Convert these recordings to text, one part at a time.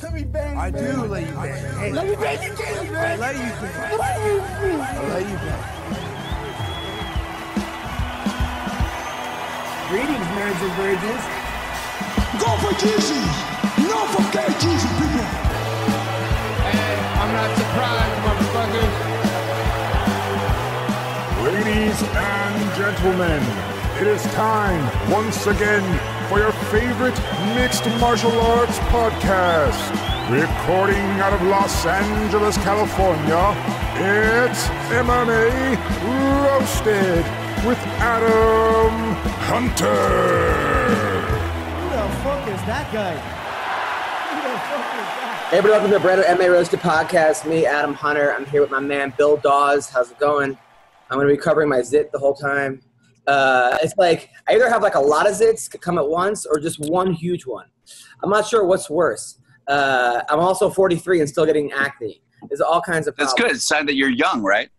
Let me bang. I do let you bang. Hey, let me bang. You can't, man. I let you bang. I let you bang. Greetings, marrieds and virgins. Go for Jesus. No forget Jesus, people. And I'm not surprised, motherfuckers. Ladies and gentlemen, it is time once again for your favorite mixed martial arts podcast. Recording out of Los Angeles, California, it's MMA Roasted with Adam Hunter. Who the fuck is that guy? Who the fuck is that? Hey everybody, welcome to the brand new MMA Roasted Podcast. Me, Adam Hunter. I'm here with my man, Bill Dawes. How's it going? I'm going to be covering my zit the whole time. It's like I either have like a lot of zits come at once or just one huge one. I'm not sure what's worse. I'm also 43 and still getting acne. There's all kinds of problems. That's good. It's a sign that you're young, right?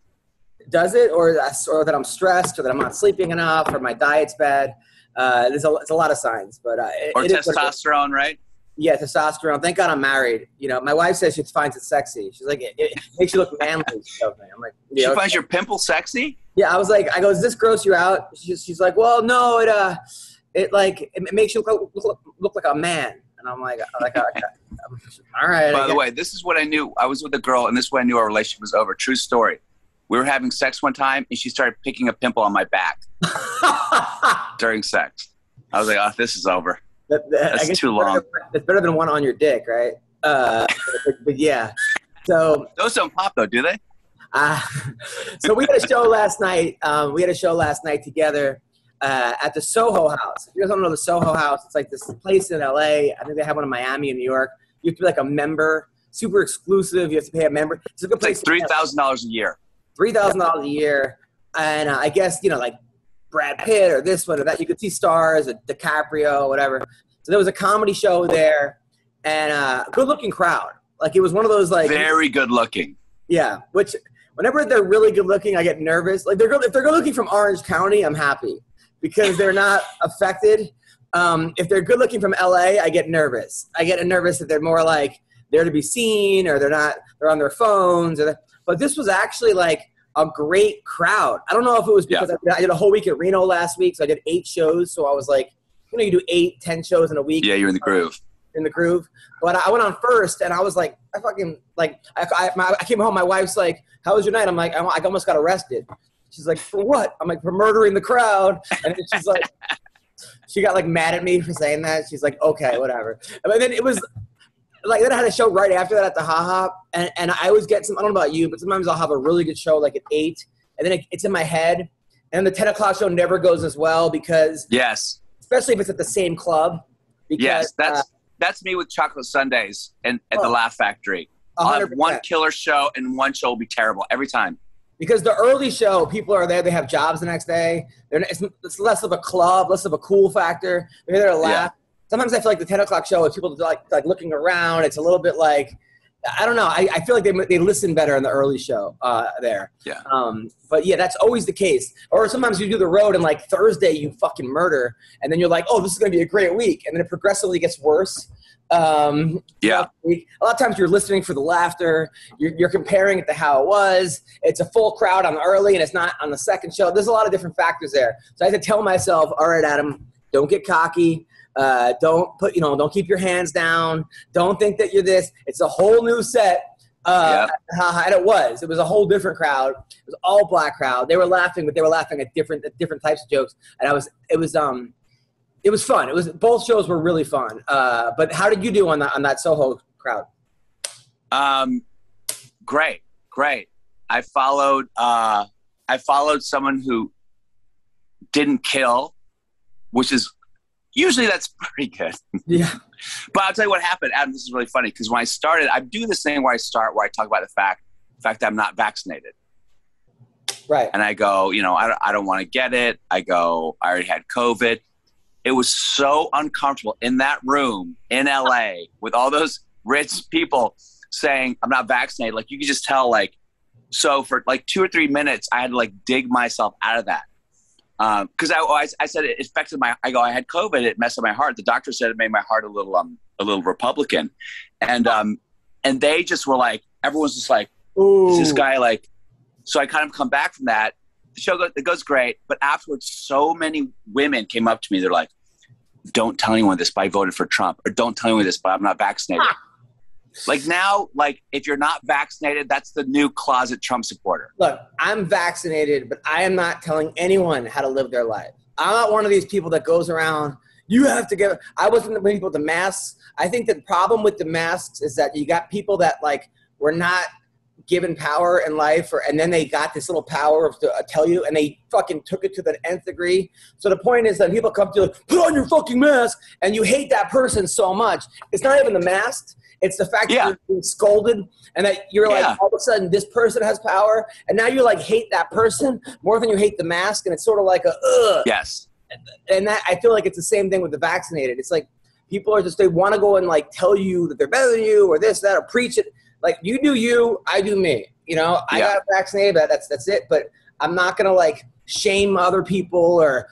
Does it? Or that I'm stressed or that I'm not sleeping enough or my diet's bad. It's a lot of signs. But or testosterone, right? Yeah, testosterone. Thank God I'm married. You know, my wife says she finds it sexy. She's like, it makes you look manly. I'm like, yeah, she okay. finds your pimple sexy? Yeah, I go, does this gross you out? She's like, well, no, it makes you look like a man. And I'm like all right. By the way, this is what I knew. I was with a girl, and this is when I knew our relationship was over. True story. We were having sex one time, and she started picking a pimple on my back during sex. I was like, oh, this is over. That's too long. It's better than one on your dick, right? But yeah. So those don't pop though, do they? So we had a show last night. Together at the Soho House. If you guys don't know the Soho House, it's like this place in LA. I think they have one in Miami and New York. You have to be like a member, super exclusive. You have to pay a member. It's a good place. It's like $3,000 a year. $3,000 a year, and I guess like Brad Pitt or this one or that. You could see stars, DiCaprio, whatever. So there was a comedy show there, and a good-looking crowd. Like it was one of those like very good-looking. Yeah, which whenever they're really good-looking, I get nervous. Like if they're good-looking from Orange County, I'm happy because they're not affected. If they're good-looking from LA, I get nervous. I get nervous that they're more like there to be seen or they're on their phones. But this was actually like a great crowd. I don't know if it was because I did a whole week at Reno last week, so I did 8 shows. So I was like, you do 8-10 shows in a week. Yeah, you're in the groove. But I went on first, and I was like, I came home. My wife's like, "How was your night?" I'm like, I almost got arrested. She's like, "For what?" I'm like, "For murdering the crowd." And then she's like, she got like mad at me for saying that. She's like, "Okay, whatever." But then it was like, then I had a show right after that at the Ha Ha, and I always get some. I don't know about you, but sometimes I'll have a really good show like at 8, and then it's in my head, and the 10 o'clock show never goes as well because especially if it's at the same club. Because, that's me with Chocolate Sundays and at the Laugh Factory. 100%. I'll have one killer show and one show will be terrible every time. Because the early show, people are there. They have jobs the next day. It's less of a club, less of a cool factor. They're there to laugh. Yeah. Sometimes I feel like the 10 o'clock show is people like looking around. It's a little bit like, I don't know. I feel like they listen better in the early show there. Yeah. But yeah, that's always the case. Or sometimes you do the road and like Thursday you fucking murder, and then you're like, oh, this is going to be a great week, and then it progressively gets worse. A lot of times you're listening for the laughter. You're comparing it to how it was. It's a full crowd on the early, and it's not on the second show. There's a lot of different factors there. So I had to tell myself, all right, Adam, don't get cocky. Don't keep your hands down. Don't think that you're this. It's a whole new set. And it was a whole different crowd. It was all black crowd. They were laughing, but they were laughing at different types of jokes. And it was fun. Both shows were really fun. But how did you do on that Soho crowd? Great. I followed someone who didn't kill, which is usually that's pretty good. Yeah. But I'll tell you what happened, Adam. This is really funny because when I started, I do this thing where I talk about the fact that I'm not vaccinated. Right. And I go, I don't want to get it. I go, I already had COVID. It was so uncomfortable in that room in LA with all those rich people saying I'm not vaccinated. Like you could just tell, so for 2 or 3 minutes, I had to dig myself out of that. Because I said it affected I had COVID. It messed up my heart. The doctor said it made my heart a little Republican, And they just were like, everyone's just like, Ooh. is this guy like, so I kind of come back from that. The show it goes great, but afterwards, so many women came up to me. They're like, don't tell anyone this, but I voted for Trump, or don't tell anyone this, but I'm not vaccinated. Like now, like if you're not vaccinated, that's the new closet Trump supporter. Look, I'm vaccinated, but I am not telling anyone how to live their life. I'm not one of these people that goes around, you have to get, I wasn't the people with the masks. I think the problem with the masks is that you got people that like were not given power in life, and then they got this little power to tell you, and they fucking took it to the nth degree. So the point is that people come to you like, put on your fucking mask, and you hate that person so much. It's not even the mask. It's the fact that you're being scolded, and that you're like, all of a sudden, this person has power, and now you like hate that person more than you hate the mask, and it's sort of like a ugh. Yes. And that I feel like it's the same thing with the vaccinated. It's like people are just, they want to go and like tell you that they're better than you, or this, that, or preach it. Like, you do you, I do me. You know, I got vaccinated, but that's it. But I'm not going to, like, shame other people or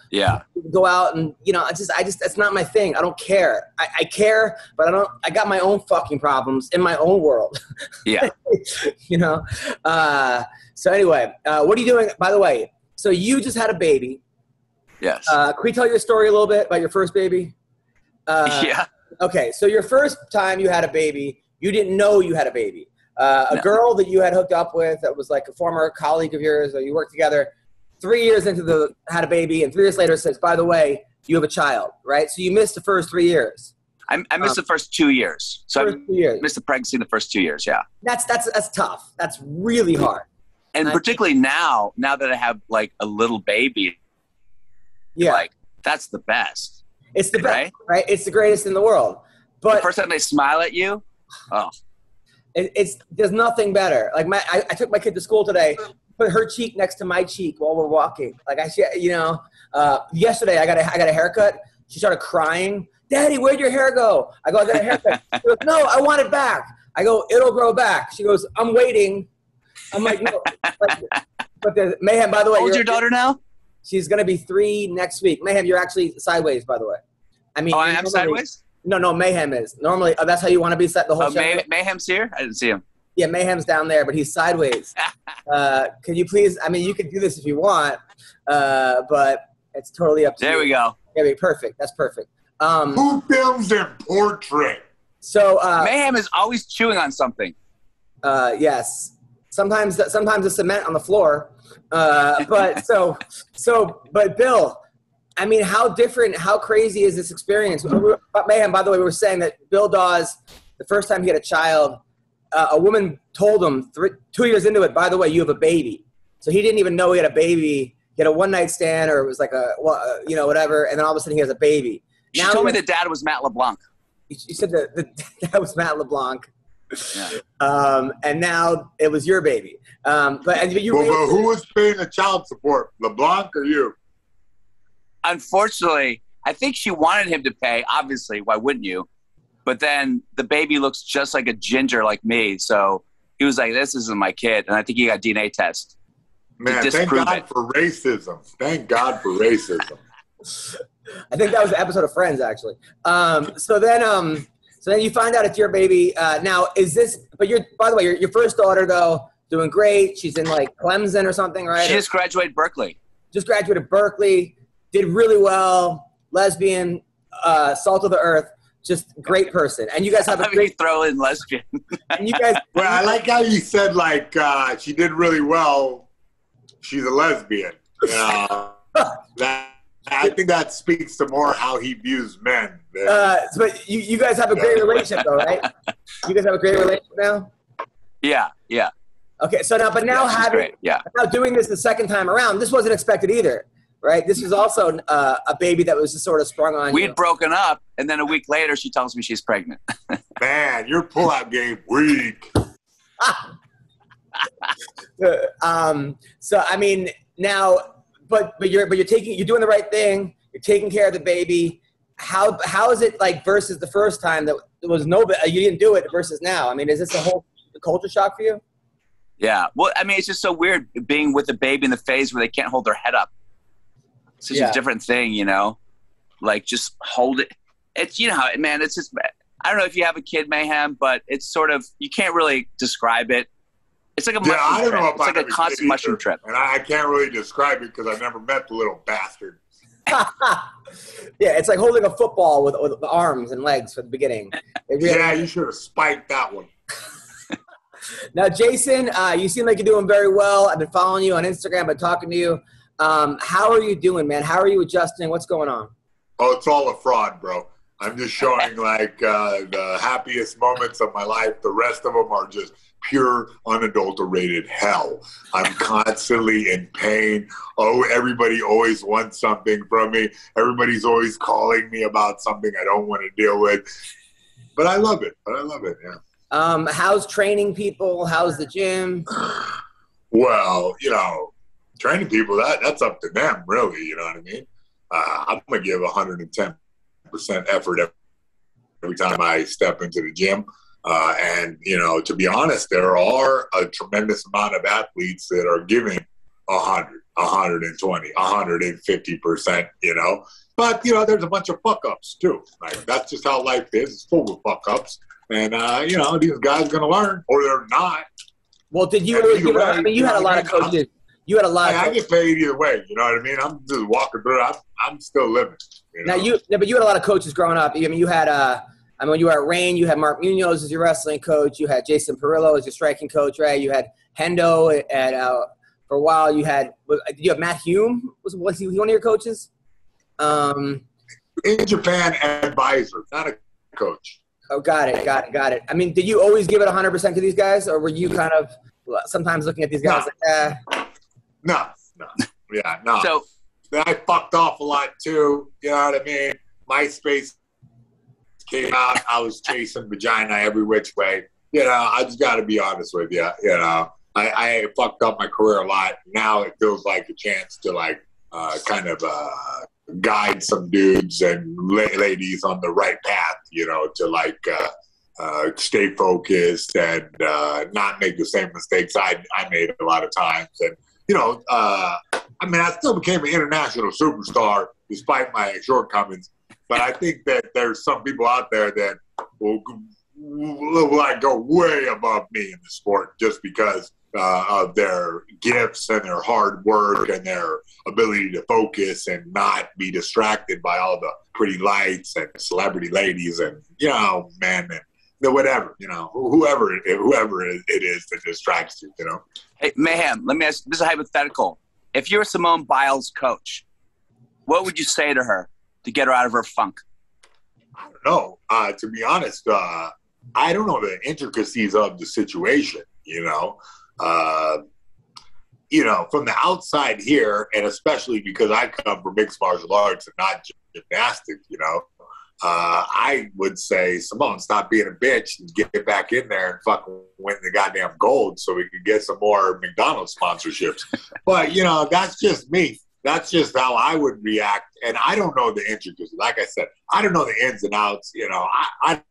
go out and, you know, it's just that's not my thing. I don't care. I care, but I got my own fucking problems in my own world. Yeah. You know? So anyway, what are you doing? By the way, so you just had a baby. Yes. Can we tell your story a little bit about your first baby? Yeah. Okay, so your first time you had a baby, you didn't know you had a baby. A girl that you had hooked up with that was like a former colleague of yours, or you worked together, 3 years into had a baby, and 3 years later says, by the way, you have a child, right? So you missed the first 3 years. I missed the first 2 years. So I missed the pregnancy in the first 2 years, That's tough. That's really hard. And particularly now that I have like a little baby, like that's the best. It's the best, right? It's the greatest in the world. But the first time they smile at you, there's nothing better. Like I took my kid to school today, put her cheek next to my cheek while we're walking. Like yesterday I got a haircut. She started crying. Daddy, where'd your hair go? I go, I got a haircut. She goes, no, I want it back. I go, it'll grow back. She goes, I'm waiting. I'm like, no. But the Mayhem, by the way. How old's your daughter now? She's going to be 3 next week. Mayhem, you're actually sideways, by the way. I mean, I am sideways? No, Mayhem is. Normally, that's how you want to be set the whole show. Mayhem's here? I didn't see him. Yeah, Mayhem's down there, but he's sideways. Can you please, I mean, you can do this if you want, but it's totally up to you. There we go. Yeah, perfect. That's perfect. Who films their portrait? So Mayhem is always chewing on something. Yes. Sometimes the cement on the floor. But Bill, I mean, how crazy is this experience? Mayhem, by the way, we were saying that Bill Dawes, the first time he had a child, a woman told him 2 years into it, by the way, you have a baby. So he didn't even know he had a baby. He had a one-night stand, or it was like whatever, and then all of a sudden he has a baby. She told me the dad was Matt LeBlanc. You said the dad was Matt LeBlanc. Yeah. And now it was your baby. But who was paying the child support, LeBlanc or you? Unfortunately, I think she wanted him to pay. Obviously, why wouldn't you? But then the baby looks just like a ginger like me, so he was like, "This isn't my kid," and I think he got DNA test. Man, thank God for racism. Thank God for racism. I think that was the episode of Friends, actually. So then you find out it's your baby. Now, is this? But by the way, your first daughter though, doing great. She's in like Clemson or something, right? She just graduated Berkeley. Just graduated Berkeley. Did really well. Lesbian, salt of the earth. Just great person. And you guys have a great throw in lesbian. And you guys. Well, I like how you said like she did really well. She's a lesbian. I think that speaks to more how he views men. But you guys have a great relationship, though, right? You guys have a great relationship now? Yeah. Okay, so now now doing this the second time around, this wasn't expected either, right? This was also a baby that was just sort of sprung on you. We'd broken up, and then a week later, she tells me she's pregnant. Man, your pullout game weak. So I mean now. But you're doing the right thing. You're taking care of the baby. How is it like versus the first time that there was you didn't do it versus now? I mean, is this a whole culture shock for you? Yeah. Well, I mean, it's just so weird being with a baby in the phase where they can't hold their head up. It's such a different thing, you know. Like just hold it. It's man. It's just I don't know if you have a kid, Mayhem, but it's sort of, you can't really describe it. It's like a mushroom trip. It's like a constant mushroom trip. And I can't really describe it because I never met the little bastard. Yeah, it's like holding a football with arms and legs for the beginning. Yeah, you should have spiked that one. Now, Jason, you seem like you're doing very well. I've been following you on Instagram, been talking to you. How are you doing, man? How are you adjusting? What's going on? Oh, it's all a fraud, bro. I'm just showing like the happiest moments of my life. The rest of them are just pure, unadulterated hell. I'm constantly in pain. Oh, everybody always wants something from me. Everybody's always calling me about something I don't want to deal with. But I love it. Yeah. How's training people? How's the gym? Well, training people, that's up to them, really. You know what I mean? I'm going to give 110% effort every time I step into the gym. And, to be honest, there are a tremendous amount of athletes that are giving 100, 120, 150%, But, there's a bunch of fuck-ups, too. Like, that's just how life is. It's full of fuck-ups. And, these guys are going to learn, or they're not. Well, did you always give it? I mean, you had a lot of coaches. You had a lot of coaches. I get paid either way, you know what I mean? I'm just walking through it. I'm still living. Now, but you had a lot of coaches growing up. I mean, you had when you were at Reign, you had Mark Munoz as your wrestling coach. You had Jason Perillo as your striking coach, right? You had Hendo for a while. Did you have Matt Hume? Was he one of your coaches? In Japan, advisor, not a coach. Oh, got it. I mean, did you always give it 100% to these guys, or were you kind of sometimes looking at these guys No. Yeah, no. So I fucked off a lot too. You know what I mean? MySpace came out. I was chasing vagina every which way. I just got to be honest with you. I fucked up my career a lot. Now it feels like a chance to kind of guide some dudes and ladies on the right path. To stay focused and not make the same mistakes I made a lot of times. And I still became an international superstar despite my shortcomings. But I think that there's some people out there that will go way above me in the sport just because of their gifts and their hard work and their ability to focus and not be distracted by all the pretty lights and celebrity ladies and, men and whatever, whoever it is that distracts you, Hey, Mayhem, let me ask, this is a hypothetical. If you're Simone Biles' coach, what would you say to her to get her out of her funk? I don't know. To be honest, I don't know the intricacies of the situation, from the outside here, and especially because I come from mixed martial arts and not gymnastics, I would say, Simone, stop being a bitch and get back in there and fucking win the goddamn gold so we can get some more McDonald's sponsorships. But, that's just me. That's just how I would react. And I don't know the intricacies. Like I said, I don't know the ins and outs. I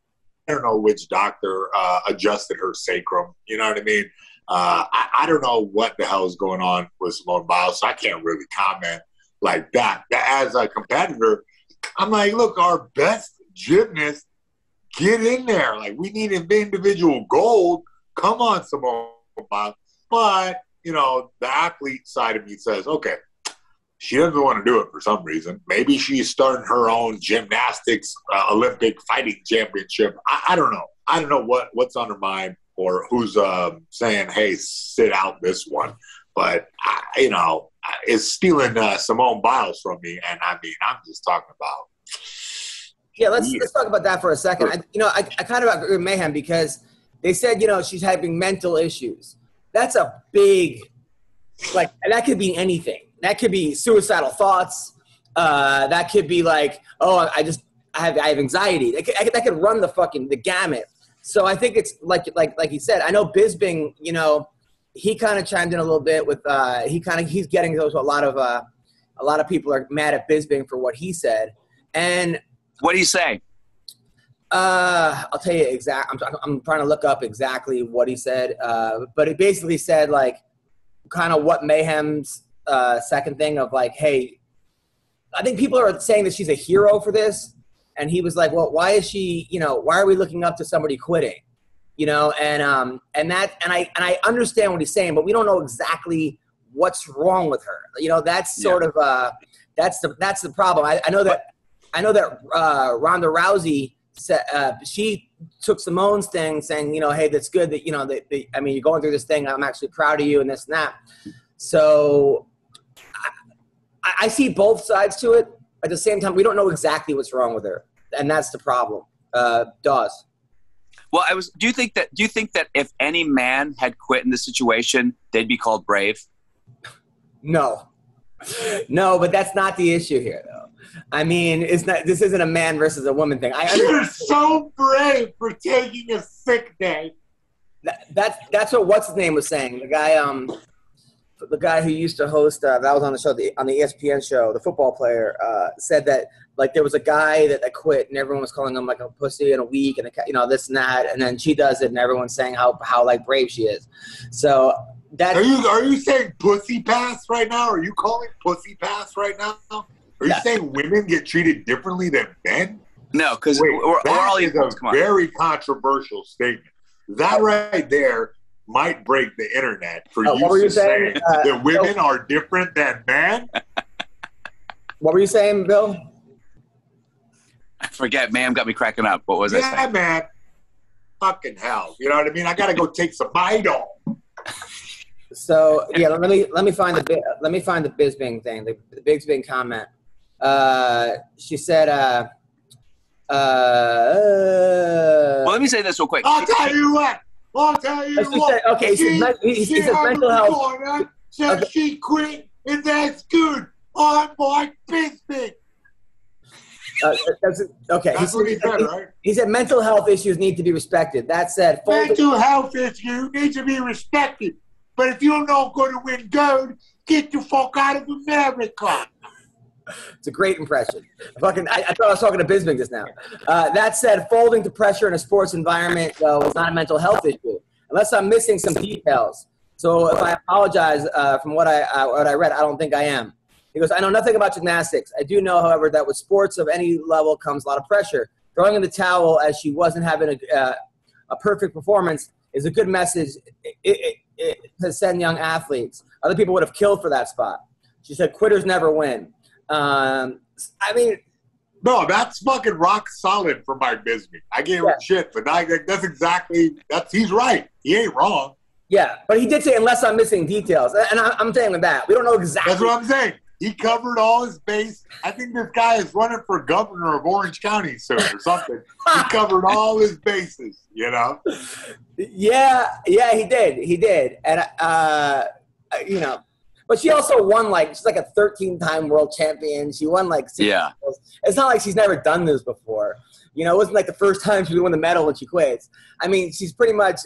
don't know which doctor adjusted her sacrum. You know what I mean? I don't know what the hell is going on with Simone Biles, so I can't really comment like that. As a competitor, I'm like, look, our best gymnast, get in there. Like, we need an individual gold. Come on, Simone Biles. But, the athlete side of me says, okay, she doesn't want to do it for some reason. Maybe she's starting her own gymnastics Olympic fighting championship. I don't know. I don't know what's on her mind or who's saying, hey, sit out this one. But, is stealing Simone Biles from me. And, I'm just talking about. Yeah, let's talk about that for a second. I kind of agree with Mayhem because they said, she's having mental issues. That's a big, and that could be anything. That could be suicidal thoughts. That could be like, oh, I have anxiety. That could run the gamut. So I think it's like he said. I know Bisping, he kind of chimed in a little bit with he's getting those. A lot of people are mad at Bisping for what he said. And what do you say? I'll tell you I'm trying to look up exactly what he said. But it basically said kind of what Mayhem's second thing of hey, I think people are saying that she's a hero for this. and he was like, well, why is she, why are we looking up to somebody quitting? And I understand what he's saying, but we don't know exactly what's wrong with her. That's sort of that's the problem. I know that Ronda Rousey said she took Simone's thing, saying, hey, that's good that you're going through this thing. I'm actually proud of you and this and that. So I see both sides to it. At the same time, we don't know exactly what's wrong with her, and that's the problem. Dawes. Well, do you think that if any man had quit in this situation, they'd be called brave? No, but that's not the issue here, though. I mean, this isn't a man versus a woman thing. You're so brave for taking a sick day. That's what what's his name was saying. The guy who used to host that was on the show, on the ESPN show, the football player, said that like there was a guy that quit and everyone was calling him like a pussy and a weak and this and that, and then she does it and everyone's saying how like brave she is. So that are you saying pussy pass right now? Are you calling pussy pass right now? Are you saying women get treated differently than men? No, because we're all equal. Come on. Very controversial statement. That right there might break the internet for you to say that women are different than men. What were you saying, Bill? I forget. Ma'am got me cracking up. What was I saying? Yeah, man. Fucking hell. You know what I mean? I got to go take some Midol. So yeah, let me find the Bisbing thing. The Bisbing comment. She said. Well, let me say this real quick. I'll tell you what. He says mental health. So she quit, and that's good. On my Bisbing. That's what he said, right? He said mental health issues need to be respected. That said, mental health issues need to be respected. But if you're not going to win gold, get the fuck out of America. It's a great impression. I thought I was talking to Bisbing just now. That said, folding to pressure in a sports environment is not a mental health issue, unless I'm missing some details. So if I apologize from what I read, I don't think I am. He goes, I know nothing about gymnastics. I do know, however, that with sports of any level comes a lot of pressure. Throwing in the towel as she wasn't having a perfect performance is a good message to send young athletes. Other people would have killed for that spot. She said, quitters never win. I mean, no, that's fucking rock solid for Mike Bisbee. I gave him shit, but he's right. He ain't wrong. Yeah, but he did say, unless I'm missing details, and I'm saying with that, we don't know exactly. That's what I'm saying. He covered all his base. I think this guy is running for governor of Orange County soon or something. He covered all his bases, Yeah, he did, and But she also won she's like a 13-time world champion. She won 6 medals. It's not like she's never done this before. It wasn't like the first time she won the medal when she quits. I mean, she's pretty much,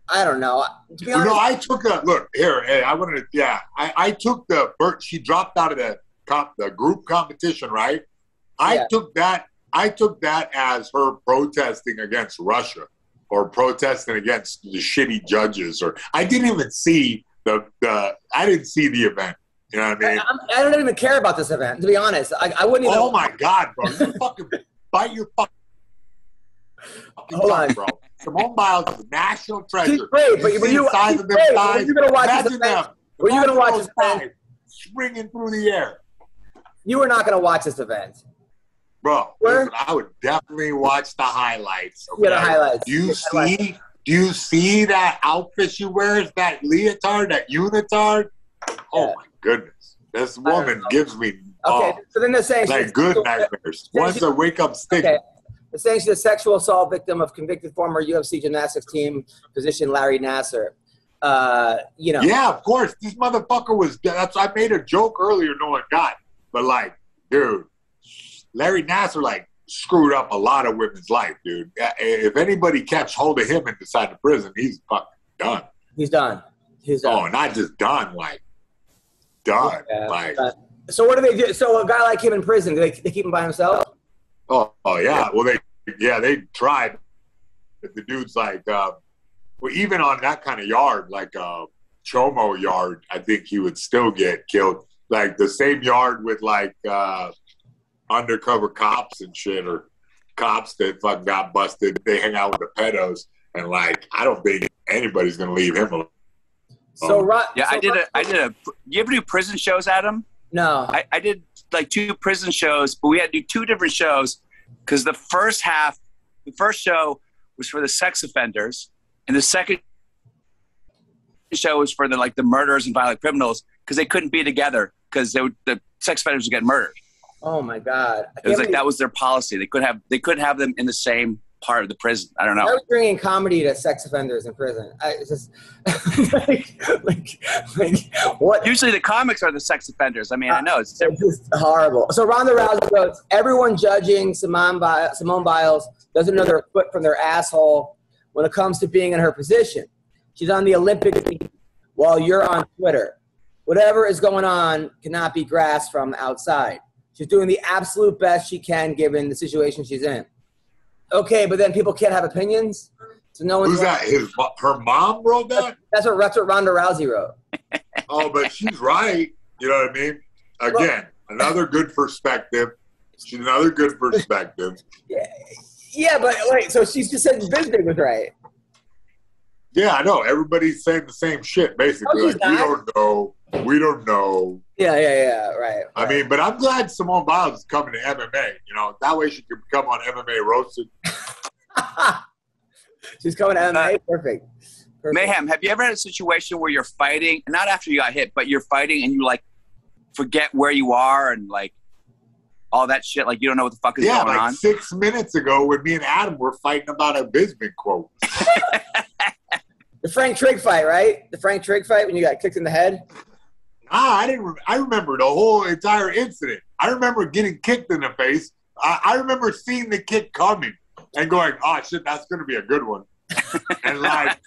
I don't know. To be honest, I took she dropped out of the group competition, right? I took that as her protesting against Russia or protesting against the shitty judges, or I didn't even see I didn't see the event. You know what I mean? I don't even care about this event, to be honest. I wouldn't even. Oh my God, bro! You fucking bite your fucking tongue, bro. Simone Biles is a national treasure. She's great, but were you going to watch this event? Were you going to watch this event? Swinging through the air. You were not going to watch this event. Bro, listen, I would definitely watch the highlights. Okay? Yeah, the highlights. Do you see that outfit she wears, that leotard, that unitard? Oh, my goodness. This woman gives me so then they're saying good nightmares. Once I wake up stinking. Okay. They're saying she's a sexual assault victim of convicted former UFC gymnastics team physician Larry Nassar. Yeah, of course. This motherfucker was – I made a joke earlier no one got. But, dude, Larry Nassar, screwed up a lot of women's life, dude. If anybody catch hold of him inside the prison, he's fucking done. He's done. Oh, not just done, done. Yeah, so what do they do? So a guy like him in prison, do they keep him by himself? Oh yeah. Well, they tried. But the dude's even on that kind of yard, Chomo yard, I think he would still get killed. The same yard with undercover cops and shit, or cops that fucking got busted. They hang out with the pedos, and like, I don't think anybody's gonna leave him alone. I did a. You ever do prison shows, Adam? No. I did like 2 prison shows, but we had to do 2 different shows because the first show was for the sex offenders, and the second show was for the murderers and violent criminals because they couldn't be together because the sex offenders would get murdered. Oh my God! It was that was their policy. They couldn't have them in the same part of the prison. I don't know. I was bringing comedy to sex offenders in prison. It's just what? Usually the comics are the sex offenders. I mean, I know it's just horrible. So Ronda Rousey goes, everyone judging Simone Biles doesn't know their foot from their asshole when it comes to being in her position. She's on the Olympic team while you're on Twitter. Whatever is going on cannot be grasped from outside. She's doing the absolute best she can given the situation she's in. Okay, but then people can't have opinions. So no one's. Who's that? Her mom wrote that? That's what Ronda Rousey wrote. Oh, but she's right. You know what I mean? Again, another good perspective. She's another good perspective. Yeah, but wait. So she's just saying Biscuit was right. Yeah, I know. Everybody's saying the same shit, basically. Like, we don't know. Yeah, right. I mean, but I'm glad Simone Biles is coming to MMA. You know, that way she can come on MMA Roasted. She's coming to MMA. Perfect. Mayhem, have you ever had a situation where you're fighting, not after you got hit, but you're fighting and you like forget where you are and like all that shit? Like you don't know what the fuck is going on? Yeah, like 6 minutes ago when me and Adam were fighting about a Biscuit quote. The Frank Trigg fight, right? The Frank Trigg fight when you got kicked in the head? I didn't. I remember the whole entire incident. I remember getting kicked in the face. I remember seeing the kick coming and going, "Oh shit, that's gonna be a good one." And like,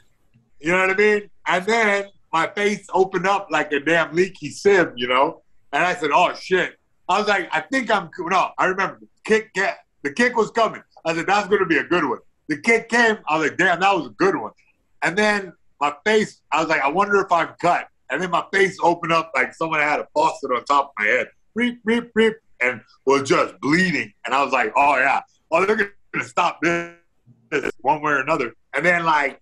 you know what I mean? And then my face opened up like a damn leaky sieve, you know. And I said, "Oh shit!" I was like, "I think I'm no." I remember the kick was coming. I said, "That's gonna be a good one." The kick came. I was like, "Damn, that was a good one." And then my face, I was like, "I wonder if I'm cut." And then my face opened up like someone had a faucet on top of my head. Reep, reep, reep, and was just bleeding. And I was like, oh, yeah. Oh, they're going to stop this one way or another. And then, like,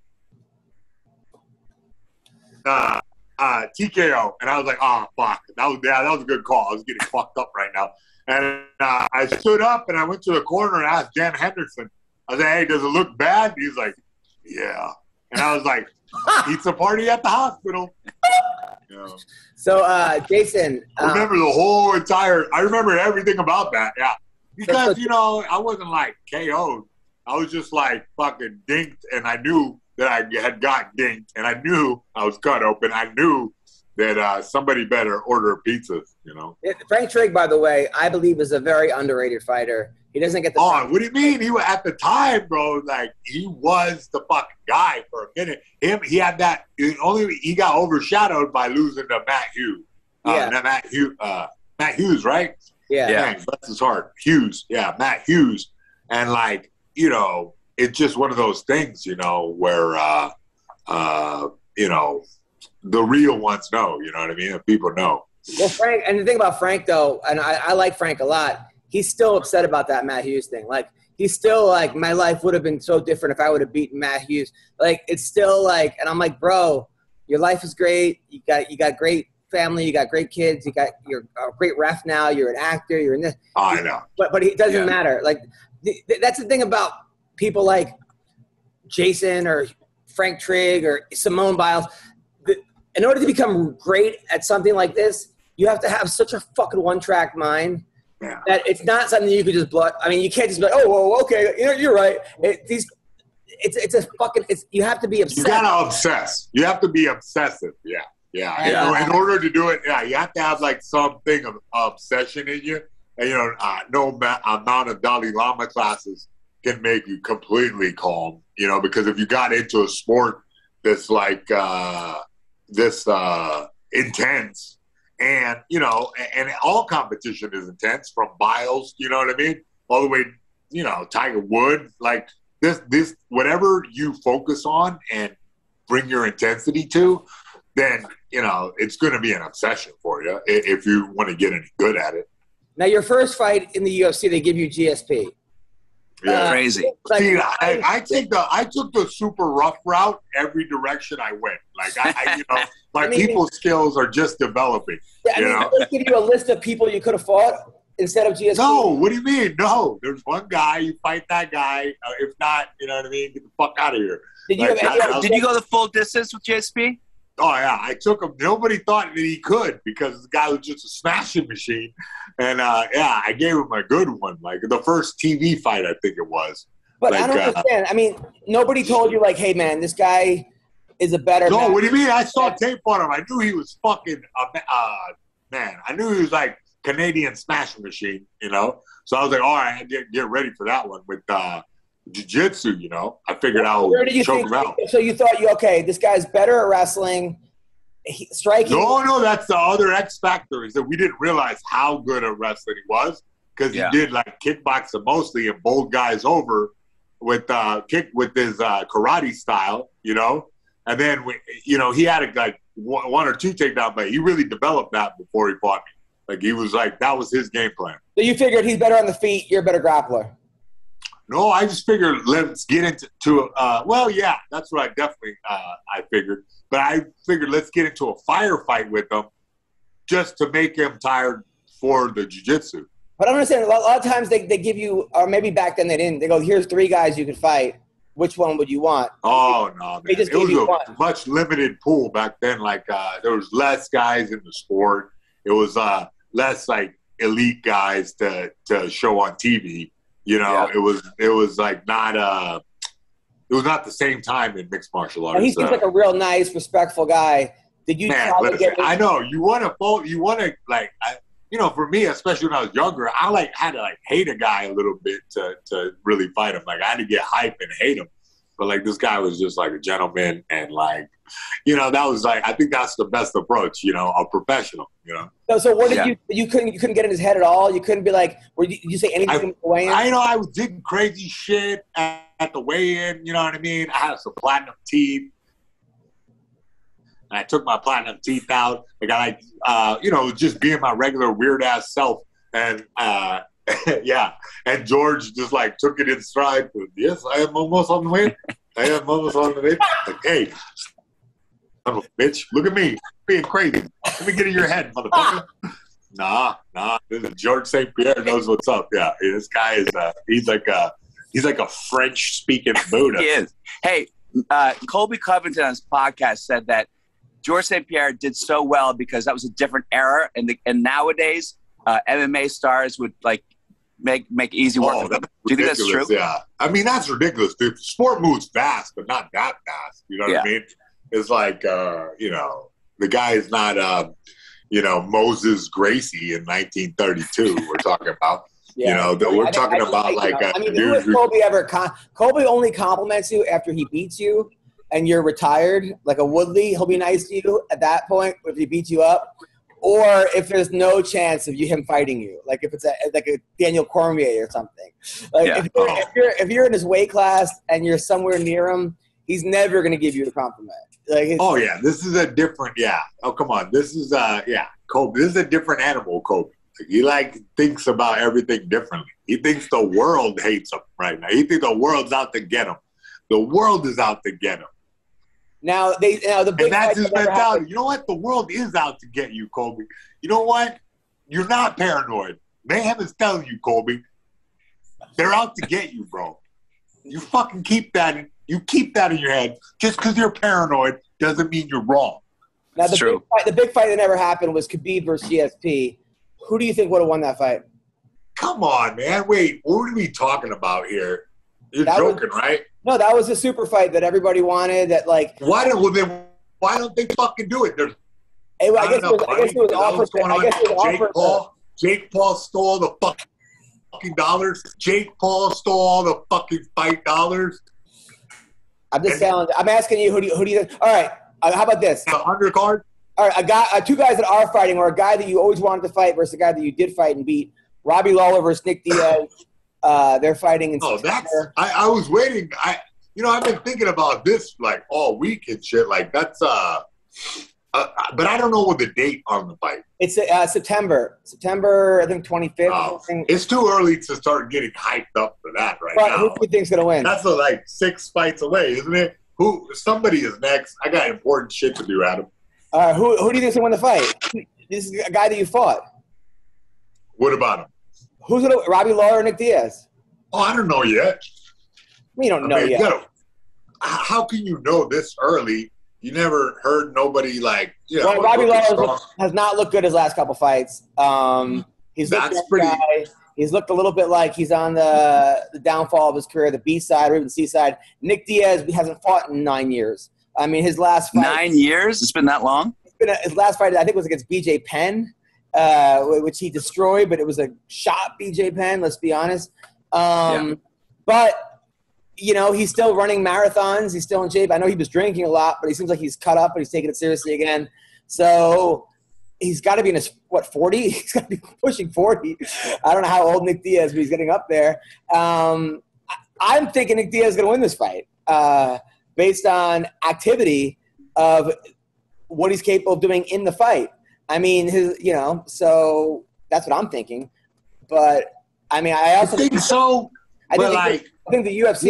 TKO. And I was like, oh, fuck. That was a good call. I was getting fucked up right now. And I stood up and I went to the corner and asked Jan Henderson. I said, hey, does it look bad? He's like, yeah. And I was like, pizza party at the hospital. You know. So, Jason. I remember everything about that, yeah. Because, you know, I wasn't like KO'd. I was just like fucking dinked, and I knew that I had got dinked, and I knew I was cut open. I knew that somebody better order a pizza, you know. Frank Trigg, by the way, I believe is a very underrated fighter. He doesn't get the. Oh, what do you mean? He was at the time, bro. Like he was the fucking guy for a minute. He had that. He got overshadowed by losing to Matt Hughes. Matt Hughes, right? Yeah. Dang, bless his heart. Hughes, yeah, Matt Hughes, and like you know, it's just one of those things, you know, where you know, the real ones know. You know what I mean? People know. Well, Frank, and the thing about Frank though, and I like Frank a lot. He's still upset about that Matt Hughes thing. Like, he's still like, my life would have been so different if I would have beaten Matt Hughes. Like, it's still like, and I'm like, bro, your life is great. You got great family. You got great kids. You're a great ref now. You're an actor. You're in this. Oh, I know. But it doesn't matter. Like, that's the thing about people like Jason or Frank Trigg or Simone Biles. In order to become great at something like this, you have to have such a fucking one-track mind. Yeah. That it's not something you could just block. I mean, you can't just be like, oh, well, okay, you're right. You have to be obsessed. You gotta obsess. You have to be obsessive. Yeah. In order to do it, you have to have like something of obsession in you. And you know, no amount of Dalai Lama classes can make you completely calm. You know, because if you got into a sport that's like this intense. And, you know, and all competition is intense from Biles, you know what I mean? All the way, you know, Tiger Woods, like this, whatever you focus on and bring your intensity to, then, you know, it's going to be an obsession for you if you want to get any good at it. Now, your first fight in the UFC, they give you GSP. Yeah, crazy. See, I took the super rough route every direction I went. Like my people skills are just developing. Yeah, they give you a list of people you could have fought instead of GSP. No, what do you mean? No, there's one guy. You fight that guy. If not, you know what I mean. Get the fuck out of here. Did you go the full distance with GSP? Oh yeah, I took him. Nobody thought that he could because the guy was just a smashing machine. And I gave him a good one, like the first TV fight, I think it was. But I don't understand. I mean, nobody told you like, hey man, this guy is a better. No, what do you mean? I saw tape on him. I knew he was fucking man. I knew he was like Canadian smashing machine, you know. So I was like, all right, get ready for that one with jiu-jitsu, you know. I figured I'll choke him out. So you thought, this guy's better at wrestling, striking? No, that's the other X factor is that we didn't realize how good at wrestling he was because he did like kickboxing mostly and bowled guys over with his karate style, you know. And then, he had like one or two takedowns, but he really developed that before he fought me. Like he was like, that was his game plan. So you figured he's better on the feet, you're a better grappler. No, I just figured let's get into that's what I definitely I figured. But I figured let's get into a firefight with him just to make him tired for the jiu-jitsu. But I don't understand. A lot of times they give you, or maybe back then they didn't, they go, here's 3 guys you could fight. Which one would you want? Oh, no, man. It was a much limited pool back then. Like there was less guys in the sport. It was less like elite guys to show on TV. You know, it was like not it was not the same time in mixed martial arts. He seems like a real nice, respectful guy. Did you? Man, listen, I know you want to like, for me, especially when I was younger, I had to hate a guy a little bit to really fight him. Like I had to get hype and hate him. But like this guy was just like a gentleman and like, that was like, I think that's the best approach, a professional, So what did you couldn't get in his head at all? You couldn't be like, did you say anything at the weigh-in? I was doing crazy shit at the weigh-in, you know what I mean? I had some platinum teeth. And I took my platinum teeth out. Like I just being my regular weird ass self. And and George just took it in stride. Yes, I am almost on the way. Like, hey, son of a bitch, look at me being crazy. Let me get in your head, motherfucker. Nah. This is George St. Pierre knows what's up. Yeah, this guy is he's like a French speaking Buddha. He is. Hey, Colby Covington on his podcast said that George St. Pierre did so well because that was a different era, and nowadays MMA stars would make easy work of them. Do you think that's true? Yeah, I mean that's ridiculous, dude. Sport moves fast, but not that fast. You know what I mean? It's like the guy is not Moses Gracie in 1932. We're talking about. Yeah. We're talking about who has Colby ever? Colby only compliments you after he beats you and you're retired, like a Woodley. He'll be nice to you at that point if he beats you up. Or if there's no chance of him fighting you, like if it's like a Daniel Cormier or something. Like if you're in his weight class and you're somewhere near him, he's never going to give you a compliment. This is a different. Oh, come on, this is Kobe. This is a different animal, Kobe. He thinks about everything differently. He thinks the world hates him right now. He thinks the world's out to get him. The world is out to get him. Now the big, and that's his mentality. You know what? The world is out to get you, Colby. You know what? You're not paranoid. Mayhem is telling you, Colby. They're out to get you, bro. You fucking keep that. You keep that in your head. Just because you're paranoid doesn't mean you're wrong. Now the big fight that never happened was Khabib versus GSP. Who do you think would have won that fight? Come on, man. Wait, what are we talking about here? You're joking, right? No, that was a super fight that everybody wanted. Why don't they fucking do it? I guess it was offered. Jake Paul stole the fucking dollars. Jake Paul stole all the fucking fight dollars. I'm asking you, who do you think? All right, how about this? The undercard. All right, 2 guys that are fighting, or a guy that you always wanted to fight versus a guy that you did fight and beat. Robbie Lawler versus Nick Diaz. They're fighting in September. I was waiting. I've been thinking about this all week and shit. That's But I don't know what the date on the fight. It's September, I think 25th. Oh, it's too early to start getting hyped up for that now. Who do you think's gonna win? That's like 6 fights away, isn't it? Somebody is next. I got important shit to do, Adam. Who do you think's gonna win the fight? This is a guy that you fought. What about him? Who's gonna Robbie Lawler or Nick Diaz? Oh, I don't know yet. You don't know yet. How can you know this early? You never heard nobody like, Well, Robbie Lawler has not looked good his last couple fights. He's looked a little bit like he's on the downfall of his career, the B side or even the C side. Nick Diaz hasn't fought in 9 years. I mean, his last fight. 9 years? It's been that long? His last fight, I think, was against BJ Penn, which he destroyed, but it was a shot BJ Penn, let's be honest. But he's still running marathons. He's still in shape. I know he was drinking a lot, but he seems like he's cut up and he's taking it seriously again. So he's got to be in his, 40? He's got to be pushing 40. I don't know how old Nick Diaz is, but he's getting up there. I'm thinking Nick Diaz is going to win this fight based on activity of what he's capable of doing in the fight. I mean, so that's what I'm thinking. But, I mean, I also think so. I think the UFC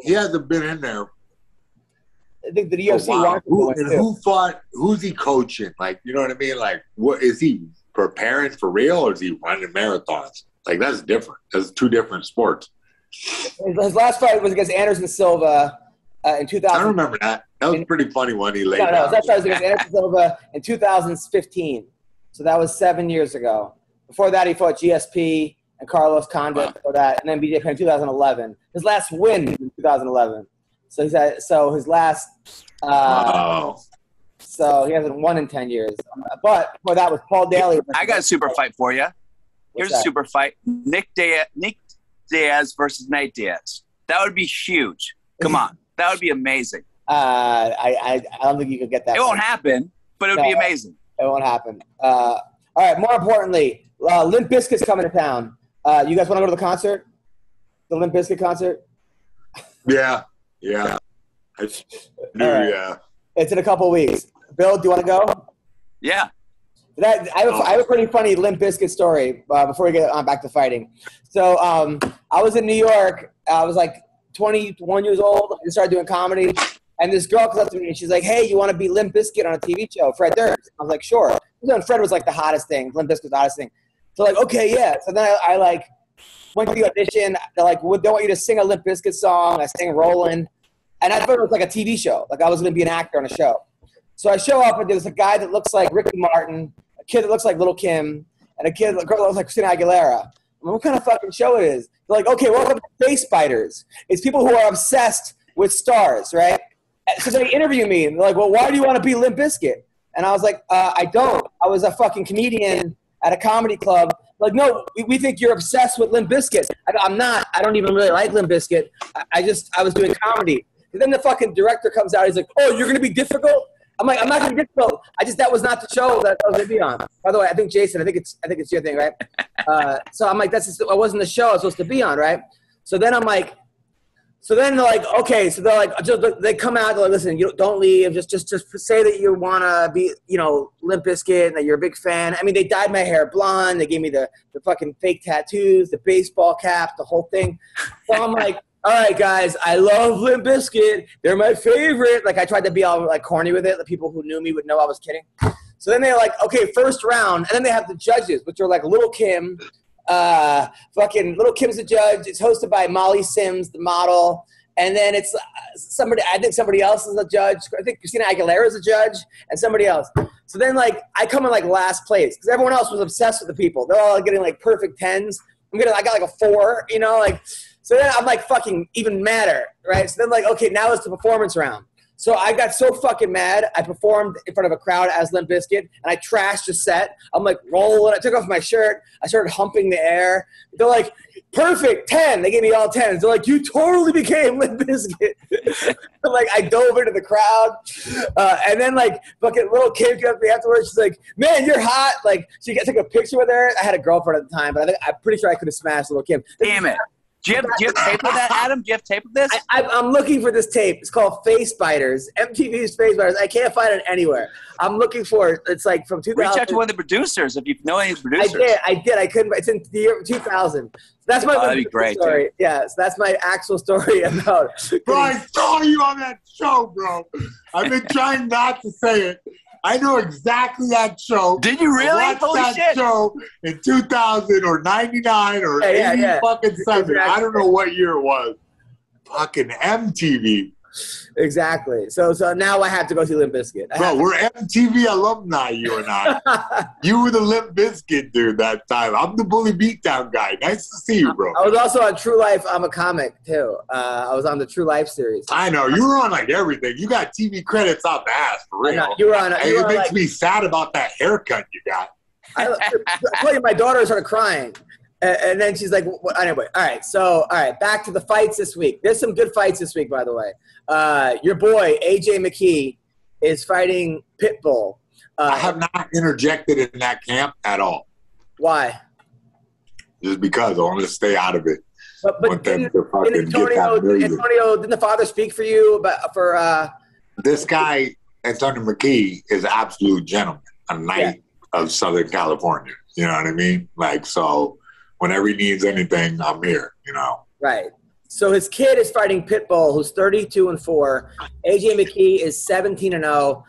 he hasn't been in there. I think the UFC wants to who's he coaching? Like, you know what I mean? Like, what is he preparing for real, or is he running marathons? Like, that's different. That's 2 different sports. His last fight was against Anderson Silva in 2000. I remember that. That was pretty funny when he laid down. No, that fight was against Anderson Silva in 2015. So that was 7 years ago. Before that, he fought GSP and Carlos Condit for that, and then BJ Penn in 2011. His last win was in 2011. So his last. So he hasn't won in 10 years. But before that was Paul Daly. I got a super fight for you. Here's a super fight: Nick Diaz versus Nate Diaz. That would be huge. Come on, that would be amazing. I don't think you could get that. It won't happen, but it would be amazing. It won't happen. All right. More importantly, Limp Biscuit's coming to town. You guys want to go to the concert? The Limp Biscuit concert? Yeah. I do, yeah. It's in a couple of weeks. Bill, do you want to go? Yeah. I have a pretty funny Limp Biscuit story before we get on back to fighting. So I was in New York. I was like 21 years old. I started doing comedy. And this girl comes up to me and she's like, hey, you want to be Limp Biscuit on a TV show? Fred Durst. I was like, sure. Fred was like the hottest thing. Limp Biscuit was the hottest thing. So like, okay, yeah. So then I like went to the audition. They're like, they want you to sing a Limp Bizkit song. I sang Rollin'. And I thought it was like a TV show. Like I was going to be an actor on a show. So I show up and there's a guy that looks like Ricky Martin, a kid that looks like Little Kim, and a girl that looks like Christina Aguilera. I'm like, what kind of fucking show it is? They're like, okay, welcome to Face Biters. It's people who are obsessed with stars, right? So they interview me and they're like, well, why do you want to be Limp Bizkit? And I was like, I don't. I was a fucking comedian at a comedy club. Like, no, we think you're obsessed with Limp Bizkit. I'm not. I don't even really like Limp Bizkit. I was doing comedy. And then the fucking director comes out. He's like, oh, you're going to be difficult? I'm like, I'm not going to be difficult. that was not the show that I was going to be on. By the way, I think Jason, I think it's your thing, right? So I'm like, I wasn't the show I was supposed to be on, right? So then I'm like, they're like, okay. So they're like, they come out. They're like, listen, you don't leave. Just say that you want to be, Limp Bizkit and that you're a big fan. I mean, they dyed my hair blonde. They gave me the fucking fake tattoos, the baseball cap, the whole thing. So I'm like, all right, guys, I love Limp Bizkit. They're my favorite. Like I tried to be all like corny with it. The people who knew me would know I was kidding. So then they're like, okay, first round, and then they have the judges, which are like Little Kim. Fucking Little Kim's the judge. It's hosted by Molly Sims, the model, and then it's somebody. I think somebody else is a judge. I think Christina Aguilera is a judge, and somebody else. So then, like, I come in like last place because everyone else was obsessed with the people. They're all getting like perfect 10s. I got like a 4. Like. So then I'm like fucking even madder, right? So then like, okay, now it's the performance round. So I got so fucking mad. I performed in front of a crowd as Limp Bizkit, and I trashed the set. I'm like rolling. I took off my shirt. I started humping the air. They're like, perfect, 10. They gave me all 10s. They're like, you totally became Limp Bizkit. Like I dove into the crowd, and then like fucking Little Kim came up to me afterwards. She's like, man, you're hot. Like she took a picture with her. I had a girlfriend at the time, but I'm pretty sure I could have smashed Little Kim. Damn it. Do you have tape of that, Adam? Do you have tape of this? I'm looking for this tape. It's called Face Biters. MTV's Face Biters. I can't find it anywhere. I'm looking for it. It's like from 2000. Reach out to one of the producers if you know any of the producers. I did. I couldn't. It's in the year 2000. So that's my that'd be great, story. Dude. Yeah, so that's my actual story about. Bro, I saw you on that show, bro. I've been trying not to say it. I know exactly that show. Did you really? I watched Holy that shit. show in 2000 or 99 or 80 fucking 7. Exactly. I don't know what year it was. Fucking MTV. Exactly. So now I have to go see Limp Biscuit. Bro, we're MTV alumni, you and I. You were the Limp Biscuit dude that time. I'm the Bully Beatdown guy. Nice to see you, bro. I was also on True Life. I'm a comic, too. I was on the True Life series. I know. You were on, like, everything. You got TV credits out the ass, for real. You were on. It makes me sad about that haircut you got. I tell you, my daughter started crying. And then she's like, anyway, all right, back to the fights this week. There's some good fights this week, by the way. Your boy, AJ McKee, is fighting Pitbull. I have not interjected in that camp at all. Why? Just because I want to stay out of it. But didn't Antonio, didn't the father speak for you This guy, Antonio McKee, is an absolute gentleman, a knight of Southern California. You know what I mean? Like, so whenever he needs anything, I'm here, you know? Right. So his kid is fighting Pitbull, who's 32-4. AJ McKee is 17-0.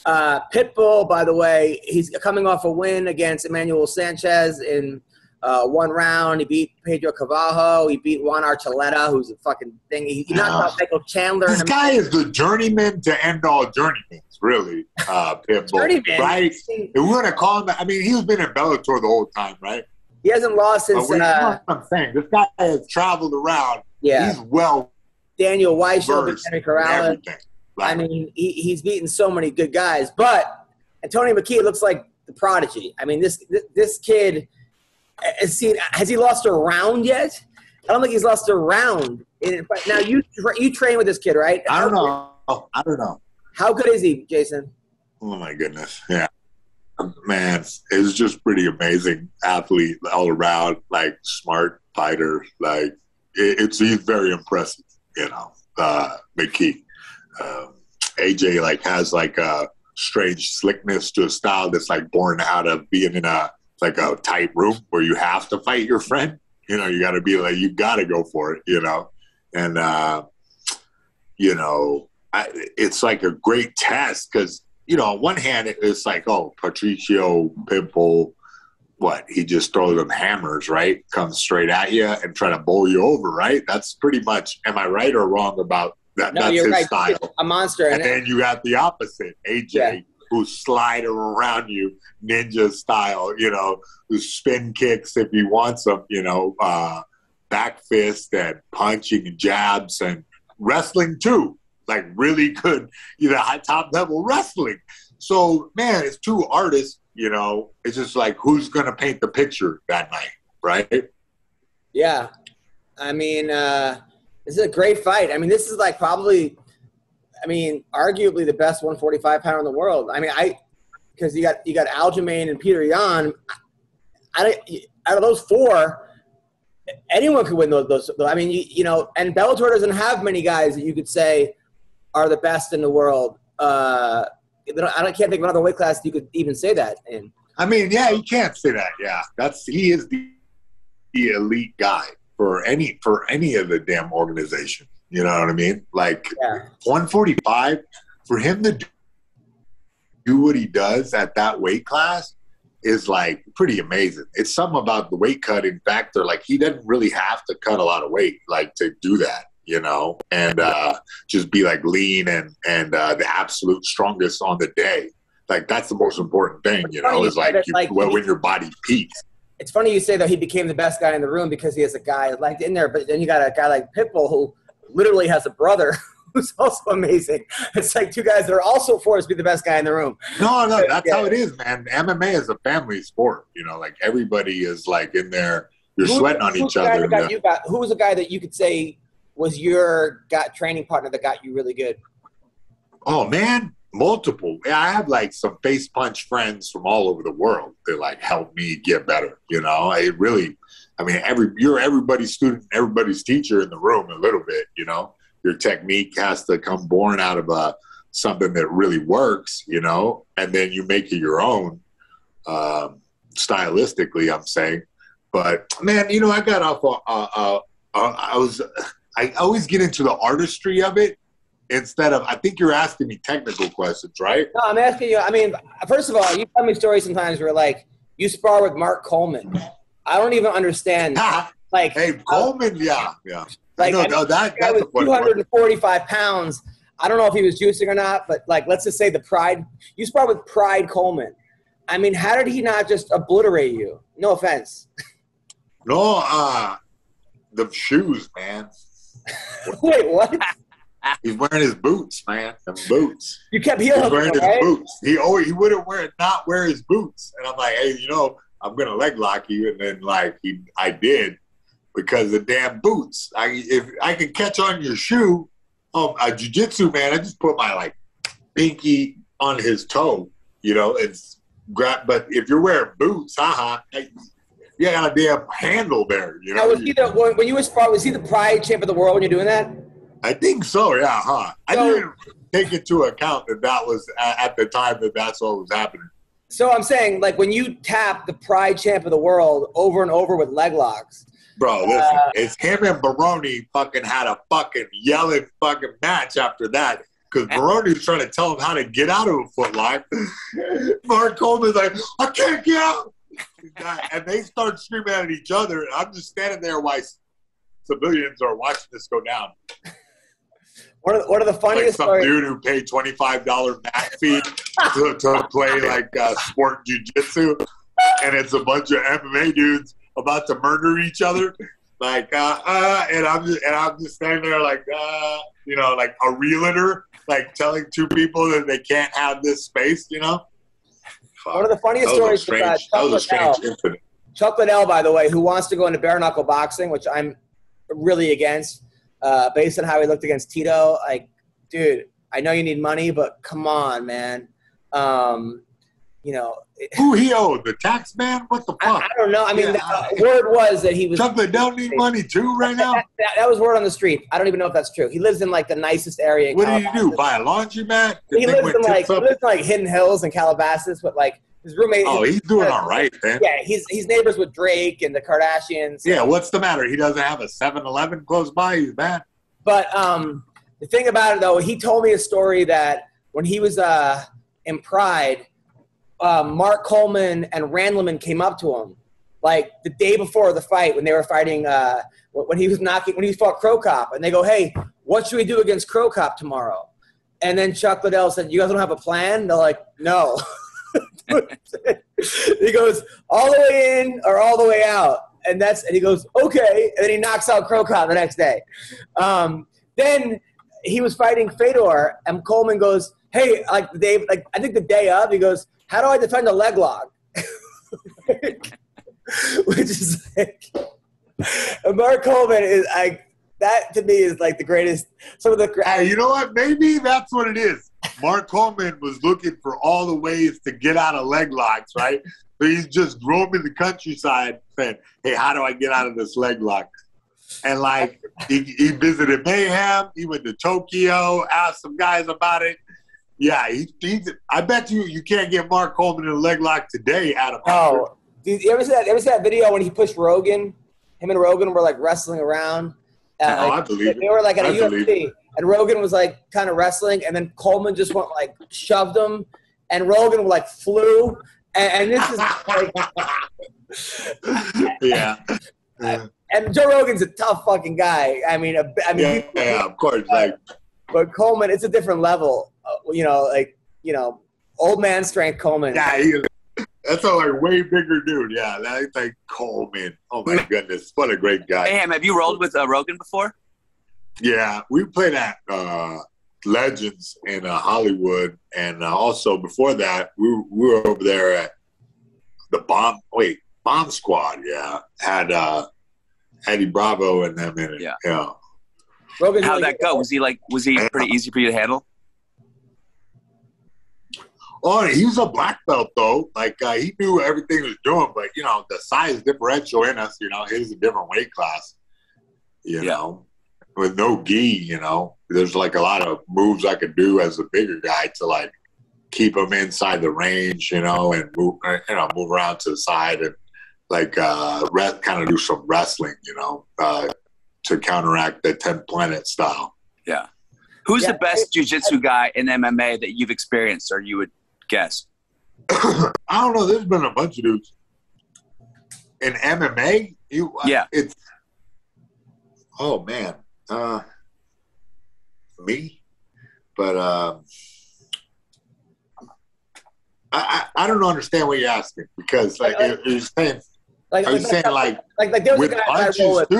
Pitbull, by the way, he's coming off a win against Emmanuel Sanchez in one round. He beat Pedro Carvalho. He beat Juan Archuleta, who's a fucking thing. He knocked out Michael Chandler. This guy is the journeyman to end all journeymans, really, Pitbull. Journeyman. Right? If we're going to call him that, I mean, he's been in Bellator the whole time, right? He hasn't lost since. You know what I'm saying? This guy has traveled around. Yeah. He's well Daniel Weissel, Henry Corrales. Like, I mean, he's beaten so many good guys. But Antonio McKee looks like the prodigy. I mean, this kid, has he lost a round yet? I don't think he's lost a round. Now, you train with this kid, right? I don't know. How good is he, Jason? Oh, my goodness. Yeah. Man, it's just pretty amazing athlete all around, like smart fighter. Like he's very impressive, you know. McKee, AJ like has like a strange slickness to a style that's like born out of being in a tight room where you have to fight your friend. You know, you got to be like you got to go for it, you know. And you know, it's like a great test because. You know, on one hand, it's like, oh, Patricio Pitbull, he just throws them hammers, right? Comes straight at you and try to bowl you over, right? That's pretty much, am I right or wrong about that? No, that's you're his right. style. A monster. And then you got the opposite, AJ, who's sliding around you, ninja style, you know, who spin kicks if he wants them, you know, back fist and punching and jabs and wrestling too. Like really good, you know, high top level wrestling. So, man, it's two artists, you know, it's just like who's going to paint the picture that night, right? Yeah. I mean, this is a great fight. I mean, this is like probably, arguably the best 145 pounder in the world. I mean, because you got Aljamain and Peter Yan. Out of those four, anyone could win those. I mean, you know, and Bellator doesn't have many guys that you could say are the best in the world. I can't think of another weight class you could even say that in. I mean, yeah, you can't say that. Yeah, he is the elite guy for any of the damn organization. You know what I mean? Like 145 for him to do what he does at that weight class is like pretty amazing. It's something about the weight cutting factor. Like he doesn't really have to cut a lot of weight like to do that. You know, and just be like lean and the absolute strongest on the day. Like that's the most important thing, you know, is like when your body peaks. It's funny you say that he became the best guy in the room because he has a guy like in there, but then you got a guy like Pitbull who literally has a brother who's also amazing. It's like two guys that are also forced to be the best guy in the room. No, that's how it is, man. MMA is a family sport, you know, like everybody is like in there, you're sweating on each other. Who was a guy that you could say was your training partner that got you really good? Oh, man, multiple. I have, like, some face punch friends from all over the world that, like, helped me get better, you know? It really I mean, you're everybody's student, everybody's teacher in the room a little bit, you know. Your technique has to come born out of something that really works, you know, and then you make it your own, stylistically, I'm saying. But, man, you know, I got off I always get into the artistry of it instead of, I think you're asking me technical questions, right? No, I'm asking you, I mean, first of all, you tell me stories sometimes where, like, you spar with Mark Coleman. I don't even understand. Like, hey, Coleman, yeah. Like, no, that's was 245 pounds. I don't know if he was juicing or not, but, like, let's just say you spar with Pride Coleman. I mean, how did he not just obliterate you? No offense. No, the shoes, man. Wait, what? He's wearing his boots, man. Them boots. You kept healing He's wearing him, right? his boots. He wouldn't not wear his boots. And I'm like, hey, you know, I'm gonna leg lock you. And then like I did because of the damn boots. If I can catch on your shoe, jiu-jitsu, man, I just put my like pinky on his toe, you know, and grab. But if you're wearing boots, you got a damn handle there, you know. Now, when you were sparring, was he the Pride champ of the world when you're doing that? I think so, yeah, I didn't take into account that was at the time that's what was happening. So I'm saying, like, when you tap the Pride champ of the world over and over with leg locks. Bro, listen, it's him and Baroni fucking had a fucking yelling fucking match after that because Baroni was trying to tell him how to get out of a footlock. Mark Coleman's like, I can't get out. And they start screaming at each other. And I'm just standing there while civilians are watching this go down. One of the funniest like some dude who paid $25 mat fee to play like sport jiu-jitsu, and it's a bunch of MMA dudes about to murder each other. Like, and I'm just standing there like, you know, like a realtor, like telling two people that they can't have this space, you know. One of the funniest stories was Chuck Liddell, by the way, who wants to go into bare knuckle boxing, which I'm really against. Based on how he looked against Tito, like, dude, I know you need money, but come on, man. You know. Who he owed? The tax man? What the fuck? I don't know. I mean, the word was that he was. Chuck Liddell need money too right now? That was word on the street. I don't even know if that's true. He lives in, like, the nicest area in Calabasas. What did he do? Buy a laundromat? He lives in, like, Hidden Hills in Calabasas, but, like, his roommate. Oh, he's doing all right, man. Yeah, he's neighbors with Drake and the Kardashians. Yeah, what's the matter? He doesn't have a 7-Eleven close by. He's bad. But the thing about it, though, he told me a story that when he was in Pride, Mark Coleman and Randleman came up to him, like, the day before the fight when they were fighting, when he fought Crow Cop, and they go, hey, what should we do against Crow Cop tomorrow? And then Chuck Liddell said, you guys don't have a plan? They're like, no. He goes, all the way in or all the way out. And he goes, okay. And then he knocks out Crow Cop the next day. Then he was fighting Fedor, and Coleman goes, hey, I think the day of, he goes, how do I defend a leg lock? Which is like, Mark Coleman is like, that to me is like the greatest. You know what? Maybe that's what it is. Mark Coleman was looking for all the ways to get out of leg locks, right? So he's just roaming the countryside saying, hey, how do I get out of this leg lock? And, like, he visited Mayhem. He went to Tokyo, asked some guys about it. Yeah, I bet you can't get Mark Coleman in a leg lock today out of Oh, dude, you ever see that video when he pushed Rogan? Him and Rogan were, like, wrestling around. I believe it. They were, like, at a UFC. And Rogan was, like, kind of wrestling. And then Coleman just went, like, shoved him. And Rogan, like, flew. And this is, like... Yeah. And Joe Rogan's a tough fucking guy. I mean, of course. Like, but Coleman, it's a different level. Old man strength Coleman. Yeah, that's a like way bigger dude. Yeah, that's like Coleman. Oh my goodness, what a great guy. Mayhem, have you rolled with Rogan before? Yeah, we played at Legends in Hollywood, and also before that, we were over there at the Bomb Squad. Yeah, had Eddie Bravo and them in it. Yeah. How'd that go? Was he pretty easy for you to handle? Oh, he was a black belt, though. Like, he knew everything he was doing, but, you know, the size differential in us, you know, he's a different weight class, you know, with no gi, you know. There's, like, a lot of moves I could do as a bigger guy to, like, keep him inside the range, you know, and move around to the side and, like, kind of do some wrestling, you know, to counteract the 10 Planet style. Yeah. Who's the best jiu-jitsu guy in MMA that you've experienced, or you would guess? I don't know. There's been a bunch of dudes in MMA. It's oh man, me. But I don't understand what you're asking, because like you're saying. Are you saying like there was a guy I roll with? There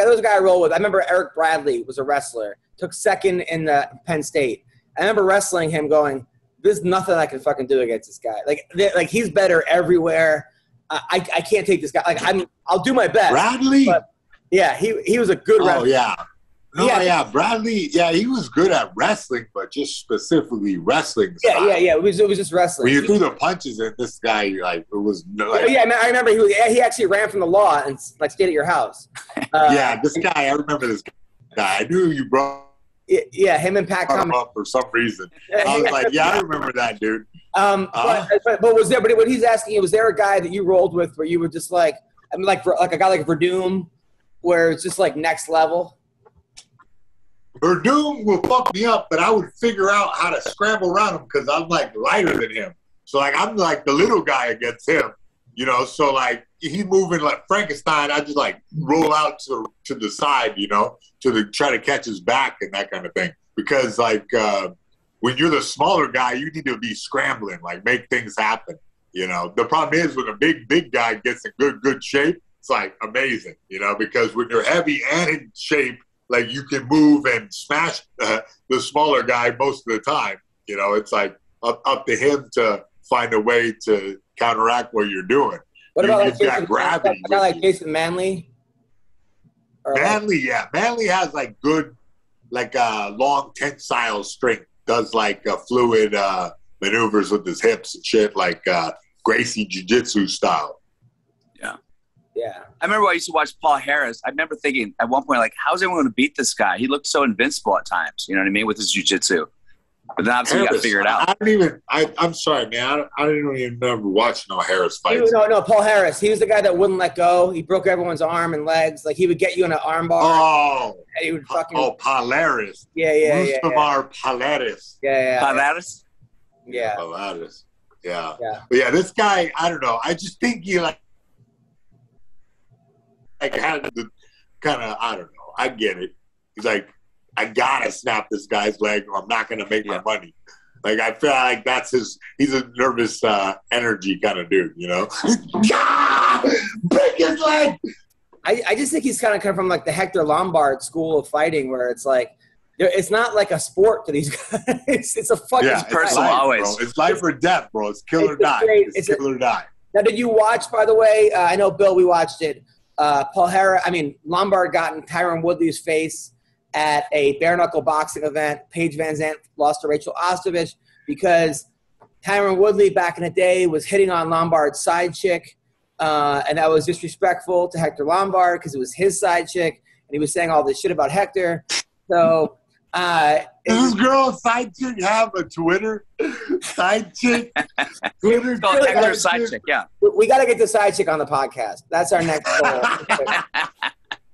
was a guy I roll with. I remember Eric Bradley was a wrestler. Took second in the Penn State. I remember wrestling him going, there's nothing I can fucking do against this guy. Like he's better everywhere. I can't take this guy. Like I'll do my best. Bradley? But yeah, he was a good wrestler. Oh, yeah. No, Bradley, he was good at wrestling, but just specifically wrestling style. Yeah. It was just wrestling. When you threw the punches at this guy, like, it was like... Yeah, I remember he actually ran from the law and, like, stayed at your house. This guy, I remember this guy. I knew you brought him and Pat Cummins. Up for some reason. I was like, I remember that, dude. But was there, but what he's asking you, was there a guy that you rolled with where you were just like, I mean, like a guy like Verdum, where it's just like next level? Verdum will fuck me up, but I would figure out how to scramble around him because I'm like lighter than him. So like I'm like the little guy against him, you know. So like he's moving like Frankenstein, I just like roll out to the side, you know, try to catch his back and that kind of thing. Because like when you're the smaller guy, you need to be scrambling, like make things happen. You know, the problem is when a big guy gets in good shape, it's like amazing, you know, because when you're heavy and in shape, like you can move and smash the smaller guy most of the time. You know, it's like up to him to find a way to counteract what you're doing. What about like Jason Manley? Manley has like good, like long tensile strength. Does like fluid maneuvers with his hips and shit, like Gracie Jiu-Jitsu style. Yeah. I remember I used to watch Paul Harris. I remember thinking at one point, like, how's anyone going to beat this guy? He looked so invincible at times, you know what I mean, with his jiu-jitsu. But then obviously you got to figure it out. I'm sorry, man. I didn't even remember watching no Harris fights. No, Paul Harris. He was the guy that wouldn't let go. He broke everyone's arm and legs. Like, he would get you in an arm bar. Oh. And he would fucking... Oh, Palaris. Yeah. Palaris. Yeah. Palaris? Yeah. Palaris. Yeah. But yeah, this guy, I don't know. I just think he like had the kind of, I don't know. I get it. He's like, I gotta snap this guy's leg or I'm not gonna make my money. Like, I feel like he's a nervous energy kind of dude, you know? Break his leg! I just think he's kind of come from like the Hector Lombard school of fighting where it's like, it's not like a sport to these guys. It's a fucking personal always. Bro. It's life or death, bro. It's kill or die. It's kill or die. Now, did you watch, by the way, I know, Bill, we watched it, Lombard got in Tyron Woodley's face at a bare-knuckle boxing event. Paige Van Zandt lost to Rachel Ostovich because Tyron Woodley back in the day was hitting on Lombard's side chick, and that was disrespectful to Hector Lombard because it was his side chick, and he was saying all this shit about Hector. So does this girl side chick have a Twitter? Side chick? Twitter? It's called Hector's side chick, yeah. We got to get the side chick on the podcast. That's our next goal.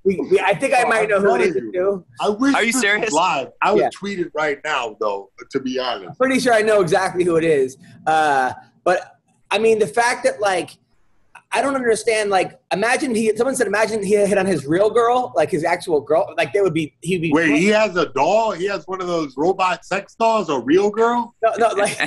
I think I might know who it is, too. Are you serious? Live. I would tweet it right now, though, to be honest. I'm pretty sure I know exactly who it is. But, I mean, the fact that, like, I don't understand, like, imagine he hit on his real girl, like his actual girl. Like, he'd be. Wait, he has a doll? He has one of those robot sex dolls, a real girl? No, like,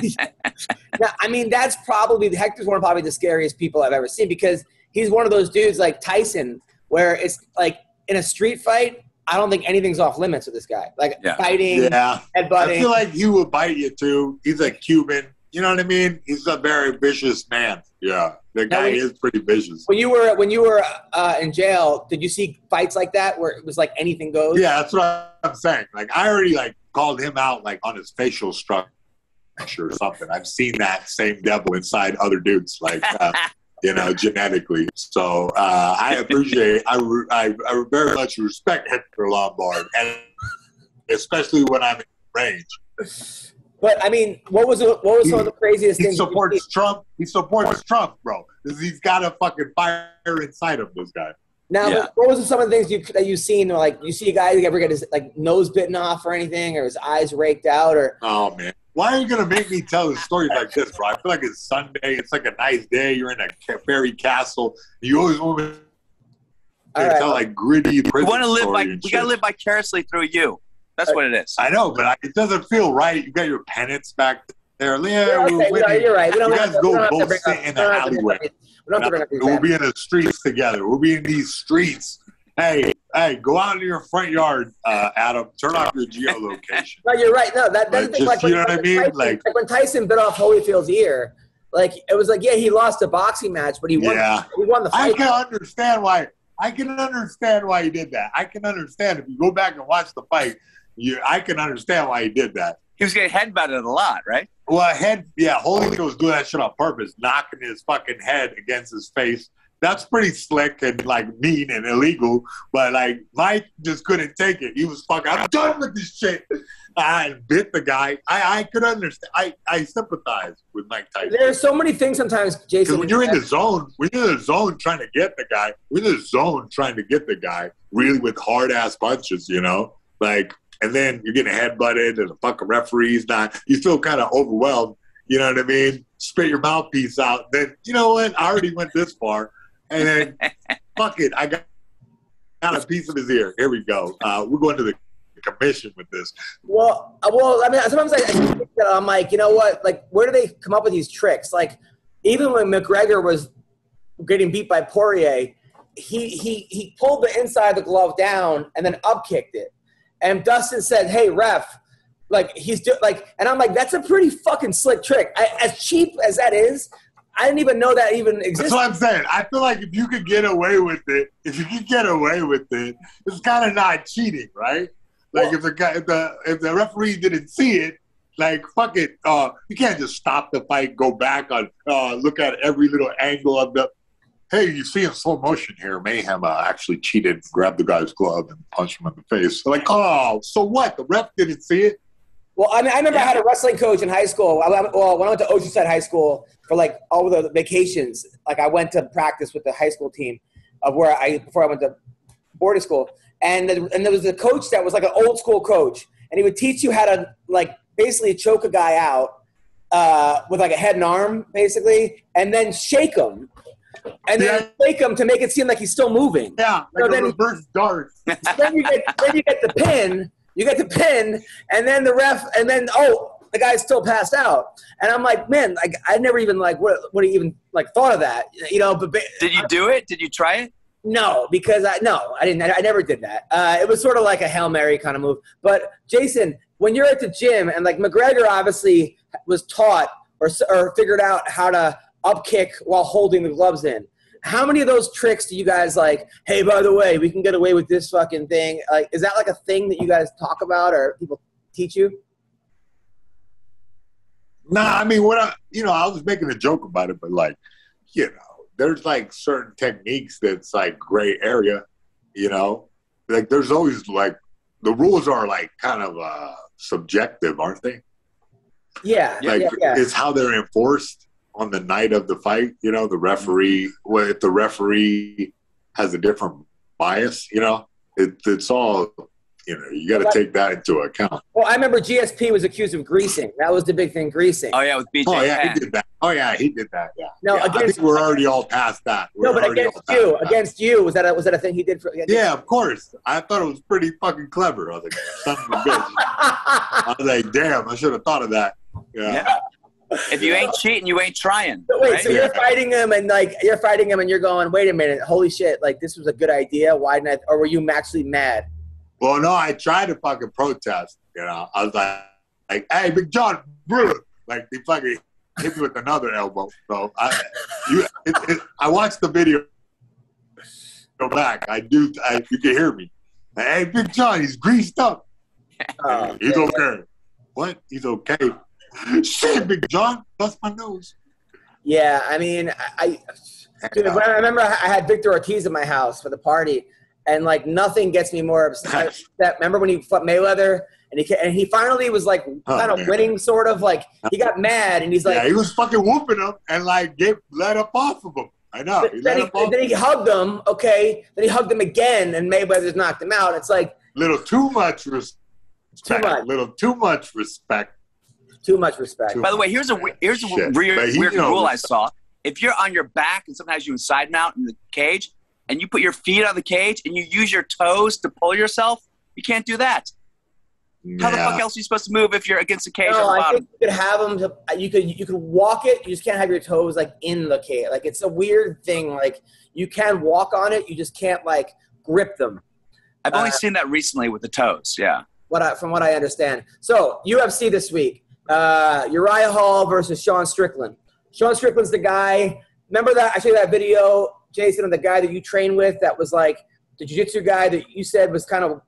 no, I mean, Hector's one of probably the scariest people I've ever seen because he's one of those dudes like Tyson where it's like in a street fight, I don't think anything's off limits with this guy. Like fighting, headbutting. I feel like he would bite you too. He's a Cuban. You know what I mean? He's a very vicious man. Yeah, the guy is pretty vicious. When you were in jail, did you see fights like that where it was like anything goes? Yeah, that's what I'm saying. Like I already like called him out like on his facial structure. or something. I've seen that same devil inside other dudes, like, genetically. So I appreciate, I very much respect Hector Lombard, and especially when I'm in range. But I mean, what was some of the craziest things? He supports Trump. He supports Trump, bro. He's got a fucking fire inside him, this guy. Now, what was some of the things that you've seen? Like, you see a guy ever get his nose bitten off or anything, or his eyes raked out, or? Oh man, why are you gonna make me tell a story like this, bro? I feel like it's Sunday. It's like a nice day. You're in a fairy castle. You always want me to tell like gritty prison. We want to live we gotta live vicariously through you. That's what it is. I know, but it doesn't feel right. You got your pennants back there. Yeah, you're right. You guys go both sit in the alleyway. We'll be in the streets together. We'll be in these streets. Hey, go out in your front yard, Adam. Turn off your geolocation. No, you're right. No, that's like you know what I mean? Tyson, like when Tyson bit off Holyfield's ear, like it was like, yeah, he lost a boxing match, but he won. Yeah. He won the fight. I can understand why he did that. I can understand if you go back and watch the fight. I can understand why he did that. He was getting headbutted a lot, right? Well, Holyfield was doing that shit on purpose, knocking his fucking head against his face. That's pretty slick and like mean and illegal. But like Mike just couldn't take it. He was fucking, I'm done with this shit. I bit the guy. I could understand. I sympathize with Mike Tyson. There's so many things sometimes, Jason. Because when you're in the zone, trying to get the guy, really with hard ass punches, like. And then you're getting headbutted and the fucking referee's not, you feel kind of overwhelmed, you know what I mean? Spit your mouthpiece out. Then, you know what? I already went this far. And then, fuck it. I got a piece of his ear. Here we go. We're going to the commission with this. Well, I mean, sometimes I think that I'm like, you know what? Like, where do they come up with these tricks? Like, even when McGregor was getting beat by Poirier, he pulled the inside of the glove down and then up-kicked it. And Dustin said, "Hey, ref, and I'm like, that's a pretty fucking slick trick. As cheap as that is, I didn't even know that even existed." That's what I'm saying. I feel like if you could get away with it, it's kind of not cheating, right? Like if the referee didn't see it, like fuck it, you can't just stop the fight, go back on, look at every little angle of the. Hey, you see in slow motion here, Mayhem actually cheated, grabbed the guy's glove and punched him in the face. So like, oh, so what? The ref didn't see it? Well, I mean, I remember I had a wrestling coach in high school. When I went to Oceanside High School for like all the vacations, like I went to practice with the high school team before I went to boarding school. And there was a coach that was like an old school coach, and he would teach you how to like basically choke a guy out with like a head and arm, basically, and then shake him. And then shake him to make it seem like he's still moving. Yeah, like a reverse dart. Then you get the pin. You get the pin, and then the ref, and then the guy's still passed out. And I'm like, man, like I never even like what even like thought of that, But did you do it? Did you try it? No, because I didn't. I never did that. It was sort of like a Hail Mary kind of move. But Jason, when you're at the gym and like McGregor obviously was taught or figured out how to up kick while holding the gloves in. How many of those tricks do you guys like, hey, by the way, we can get away with this fucking thing? Like, is that like a thing that you guys talk about or people teach you? Nah, I mean, I was making a joke about it, but like, there's like certain techniques that's like gray area, like there's always like, the rules are like kind of subjective, aren't they? Yeah. Like it's how they're enforced. On the night of the fight, the referee, if the referee has a different bias, it's all, you got to take that into account. Well, I remember GSP was accused of greasing. That was the big thing, greasing. Oh, yeah, with BJ. Oh, yeah, he did that. Yeah. No, I think we're already all past that. Against you, was that a thing he did? Yeah, of course. I thought it was pretty fucking clever. I was like, son of a bitch. I was like, damn, I should have thought of that. Yeah. If you ain't cheating, you ain't trying. So wait, right? So you're fighting him and you're going, wait a minute, holy shit, like this was a good idea. Why didn't or were you actually mad? Well, no, I tried to fucking protest. I was like, hey, Big John, bro. Like they fucking hit me with another elbow. So I watched the video. Go back. You can hear me. Hey, Big John, he's greased up. He's okay. What? He's okay. Shit, Big John, bust my nose. Yeah, I mean, dude, when I remember I had Victor Ortiz at my house for the party, and like nothing gets me more upset. Remember when he fought Mayweather, and he finally was like kind of winning, sort of like he got mad, and he's like, yeah, he was fucking whooping him and like let up off of him. I know. Then he hugged him. Okay, then he hugged him again, and Mayweather's knocked him out. It's like little too much respect. Little too much respect. Too much respect. By the way, here's a weird rule I saw. If you're on your back and sometimes you side mount in the cage and you put your feet on the cage and you use your toes to pull yourself, you can't do that. Yeah. How the fuck else are you supposed to move if you're against the cage? No, I think you could have them. You could walk it. You just can't have your toes like in the cage. Like it's a weird thing. Like you can walk on it. You just can't like grip them. I've only seen that recently with the toes. Yeah. From what I understand. So UFC this week. Uriah Hall versus Sean Strickland. Sean Strickland's the guy. Remember that? I showed you that video, Jason, of the guy that you train with that was like the jiu-jitsu guy that you said was kind of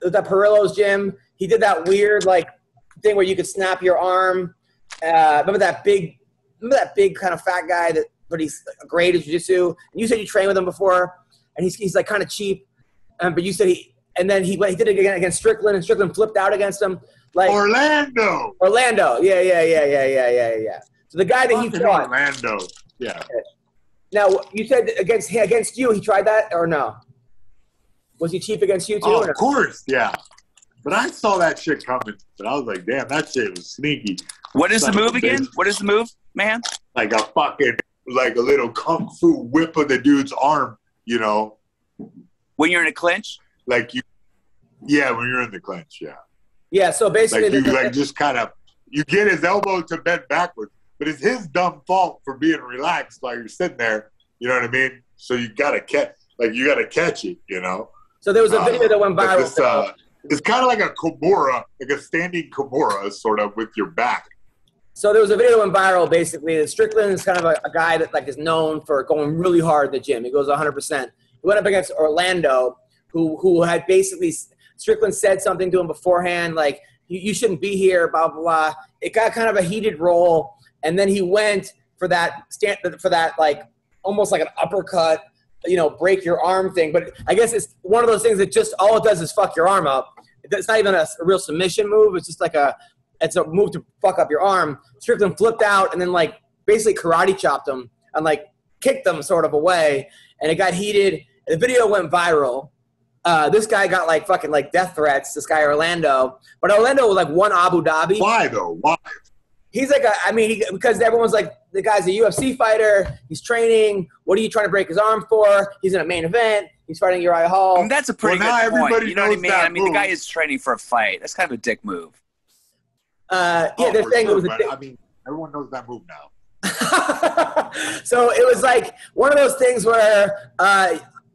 at Perillo's gym. He did that weird like thing where you could snap your arm. Remember that big kind of fat guy but he's great at jiu-jitsu. And you said you trained with him before, and he's like kind of cheap. But you said he did it again against Strickland, and Strickland flipped out against him. Like Orlando. Yeah. So the guy that he fought. Orlando. Yeah. Now you said against you, he tried that or no? Was he cheap against you too? Oh, of course, yeah. But I saw that shit coming, and I was like, "Damn, that shit was sneaky." What is the move again? What is the move, man? Like a little kung fu whip of the dude's arm, you know. When you're in a clinch. When you're in the clinch, yeah. Yeah, so basically, you get his elbow to bend backwards, but it's his dumb fault for being relaxed while you're sitting there. You know what I mean? So you gotta catch it, you know. So there was a video that went viral. It's kind of like a kimura, like a standing kimura, sort of with your back. So there was a video that went viral. Basically, that Strickland is kind of a guy that like is known for going really hard at the gym. He goes 100%. He went up against Orlando, who had basically. Strickland said something to him beforehand, like, you shouldn't be here, blah, blah, blah. It got kind of a heated roll, and then he went for that, like, almost like an uppercut, you know, break your arm thing. But I guess it's one of those things that just all it does is fuck your arm up. It's not even a real submission move. It's just like it's a move to fuck up your arm. Strickland flipped out and then, like, basically karate chopped him and, like, kicked him sort of away, and it got heated. The video went viral. This guy got like fucking like death threats. This guy Orlando, but Orlando was like won Abu Dhabi. Why though? Why? He's like because everyone's like the guy's a UFC fighter. He's training. What are you trying to break his arm for? He's in a main event. He's fighting Uriah Hall. I mean, that's a pretty good point. You know what I mean? I mean, the guy is training for a fight. That's kind of a dick move. They're saying it was a dick. I mean, everyone knows that move now. So it was like one of those things where.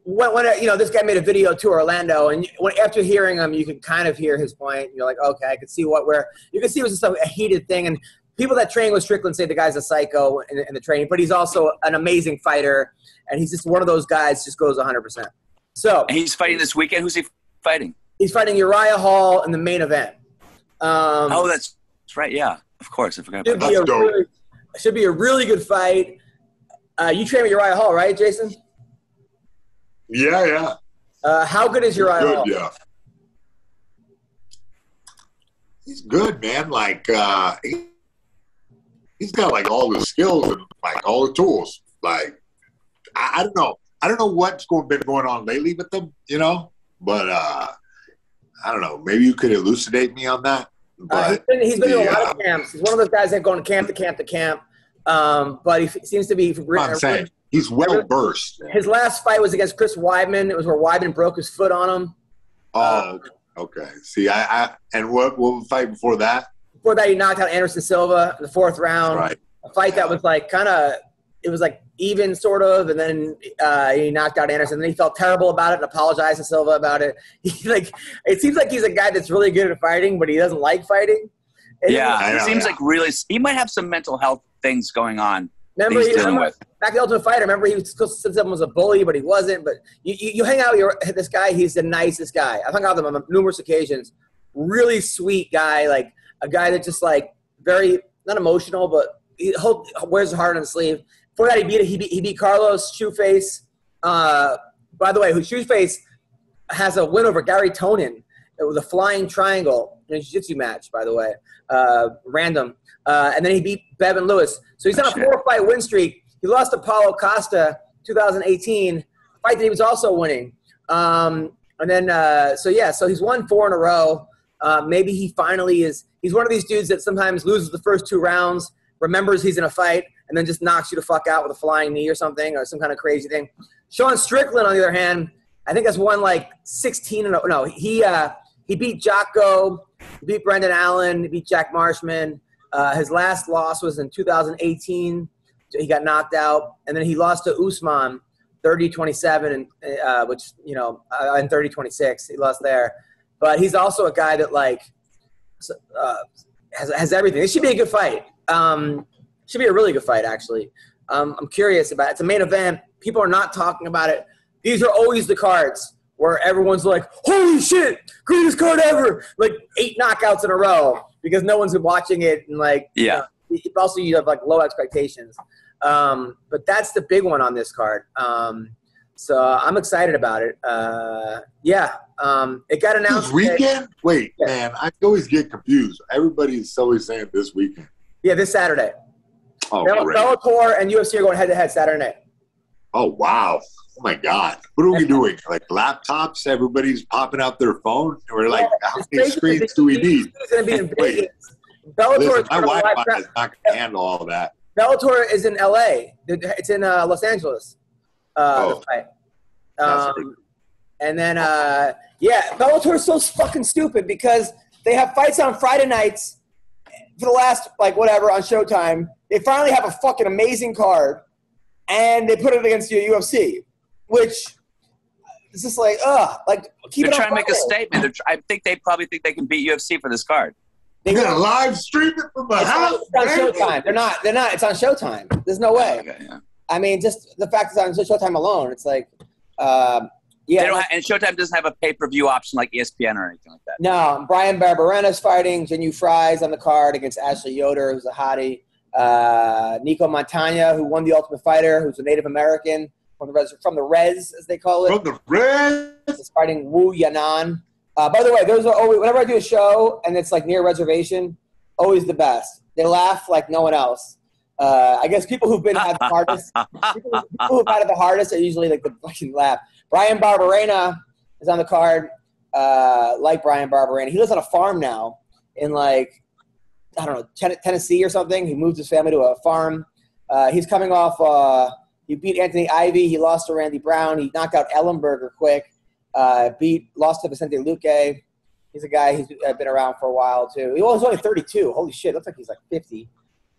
When you know, this guy made a video to Orlando, and after hearing him, you can kind of hear his point. You're like, okay, I can see where you can see it was just a heated thing. And people that train with Strickland say the guy's a psycho in the training, but he's also an amazing fighter, and he's just one of those guys just goes 100%. So and he's fighting this weekend. Who's he fighting? He's fighting Uriah Hall in the main event. That's right. Yeah, of course. I forgot about that. Should be a really good fight. You train with Uriah Hall, right, Jason? Yeah. How good is Uriah Hall? Yeah. He's good, man. Like, he's got like all the skills and like all the tools. Like, I don't know. I don't know what's been going on lately with them, you know. But I don't know. Maybe you could elucidate me on that. But he's been in a lot of camps. He's one of those guys that go to camp to camp to camp. But he seems to be. I'm saying. He's well versed. His last fight was against Chris Weidman. It was where Weidman broke his foot on him. Oh, okay. See, and what fight before that? Before that, he knocked out Anderson Silva in the 4th round. Right. A fight that was like it was like even sort of, and then he knocked out Anderson. And then he felt terrible about it and apologized to Silva about it. It seems like he's a guy that's really good at fighting, but he doesn't like fighting. And it seems like really he might have some mental health things going on. Remember, back to the Ultimate Fighter, remember he said someone was a bully, but he wasn't. But you hang out with this guy, he's the nicest guy. I've hung out with him on numerous occasions. Really sweet guy, like a guy that just like very, not emotional, but he wears his heart on his sleeve. Before that, he beat Carlos Shoeface. By the way, Shoeface has a win over Gary Tonin. It was a flying triangle in a jiu-jitsu match, by the way. Random. And then he beat Bevan Lewis. So he's on a 4-fight win streak. He lost to Paulo Costa 2018, fight that he was also winning. And then, so he's won 4 in a row. Maybe he finally is – he's one of these dudes that sometimes loses the first 2 rounds, remembers he's in a fight, and then just knocks you the fuck out with a flying knee or something or some kind of crazy thing. Sean Strickland, on the other hand, I think has won like 16 – no, he beat Jocko, he beat Brendan Allen, he beat Jack Marshman. His last loss was in 2018. He got knocked out. And then he lost to Usman 30-27, which, in 30-26. He lost there. But he's also a guy that, like, has everything. This should be a good fight. Should be a really good fight, actually. I'm curious about it. It's a main event. People are not talking about it. These are always the cards where everyone's like, holy shit, greatest card ever. Like 8 knockouts in a row because no one's been watching it. And, like, also you have, like, low expectations. But that's the big one on this card. So I'm excited about it. It got announced. This weekend? Wait, man, I always get confused. Everybody's always saying this weekend. Yeah, this Saturday. Oh, Bellator and UFC are going head-to-head Saturday night. Oh, wow. Oh, my God. What are we doing? Like laptops? Everybody's popping out their phone? We're like, how many screens do we need? It's going to be in Vegas. Bellator my Wi-Fi is not going to handle all that. Bellator is in L.A. It's in Los Angeles. The fight. And then, Bellator is so fucking stupid because they have fights on Friday nights for the last, like, whatever, on Showtime. They finally have a fucking amazing card, and they put it against the UFC, which is just like, keep They're it on trying to make a Friday. statement. I think they probably think they can beat UFC for this card. They're going to live stream it from my house. It's on Showtime. They're not. It's on Showtime. There's no way. Okay, yeah. I mean, just the fact it's on Showtime alone, it's like, They don't and Showtime doesn't have a pay-per-view option like ESPN or anything like that. No, Brian Barberena's fighting. Jinu Fry's on the card against Ashley Yoder, who's a hottie. Nico Montagna, who won the Ultimate Fighter, who's a Native American from the Res, as they call it. From the Res? Is fighting Wu Yanan. By the way, those are always, whenever I do a show and it's like near reservation, always the best. They laugh like no one else. I guess people who've had the hardest, people who've had it the hardest are usually like the fucking laugh. Brian Barberena is on the card. Like Brian Barberena, he lives on a farm now in, like, I don't know, Tennessee or something. He moved his family to a farm. He's coming off. He beat Anthony Ivy. He lost to Randy Brown. He knocked out Ellenberger quick. Lost to Vicente Luque. He's a guy who's been around for a while too. He was only 32. Holy shit, looks like he's like 50.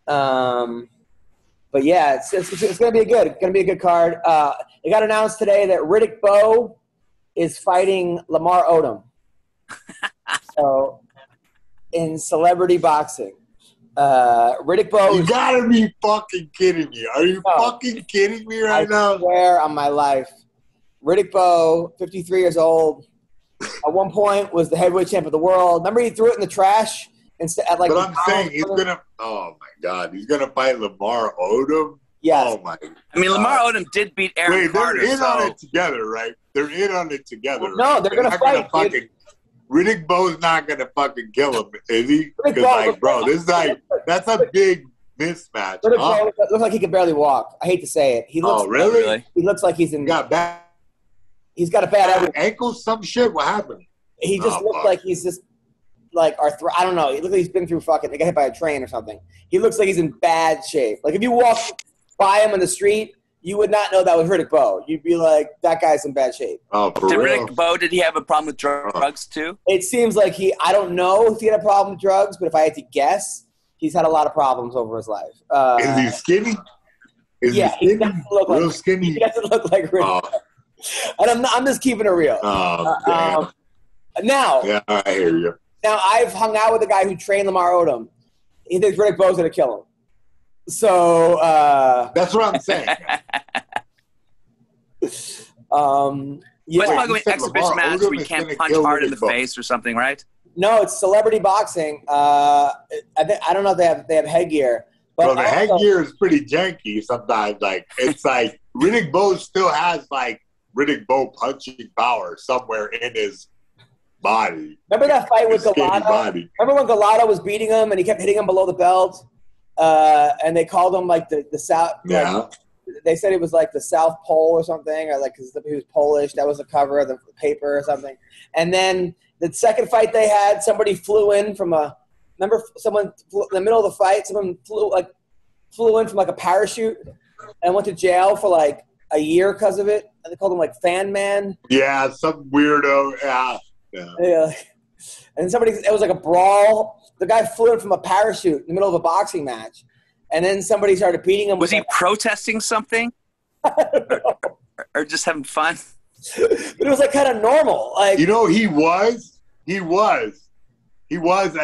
But yeah, it's gonna be gonna be a good card. It got announced today that Riddick Bowe is fighting Lamar Odom. So in celebrity boxing, Riddick Bowe. You gotta be fucking kidding me! Are you fucking kidding me right now? I swear on my life. Riddick Bowe, 53 years old, at one point was the heavyweight champ of the world. Remember he threw it in the trash? But I'm saying he's going to – oh, my God. He's going to fight Lamar Odom? Yes. Oh, my God. I mean, Lamar Odom did beat Aaron Carter. They're in on it together, right? They're in on it together. Well, no, they're going to fight. Riddick Bowe's not going to fucking kill him, is he? Because, like, bro, this is like – that's a big mismatch. Riddick Bowe looks like he can barely walk. I hate to say it. Really? He looks like he's in – He's got a bad ankle, some shit. What happened? He just looks like he's just like I don't know. He looks like he's been through fucking. They got hit by a train or something. He looks like he's in bad shape. Like if you walk by him on the street, you would not know that was Riddick Bowe. You'd be like, that guy's in bad shape. Oh, for real? Riddick Bowe, did he have a problem with drugs too? It seems like I don't know if he had a problem with drugs, but if I had to guess, he's had a lot of problems over his life. Is he skinny? He doesn't look real like skinny. He doesn't look like Riddick Bowe. And I'm just keeping it real. Oh, now, yeah, I hear you. Now, I've hung out with a guy who trained Lamar Odom. He thinks Riddick Bowe's going to kill him. So that's what I'm saying. Yeah. But it's probably an exhibition match where you can't punch hard in the face or something, right? No, it's celebrity boxing. I don't know if they have headgear. But well, the headgear is pretty janky sometimes. Like it's like Riddick Bowe still has like Riddick Bowe punching power somewhere in his body. Remember that fight with Gallardo? Remember when Gallardo was beating him and he kept hitting him below the belt? And they called him like the South. Yeah. Like, they said it was like the South Pole or something, or like because he was Polish. That was the cover of the paper or something. And then the second fight they had, somebody flew in from a. Remember, someone in the middle of the fight, someone flew in from like a parachute and went to jail for like a year because of it. And they called him like Fan Man. Yeah, some weirdo. Yeah. And it was like a brawl. The guy flew in from a parachute in the middle of a boxing match. And then somebody started beating him. Was he protesting something? or just having fun? But it was like kind of normal. Like, you know, he was, and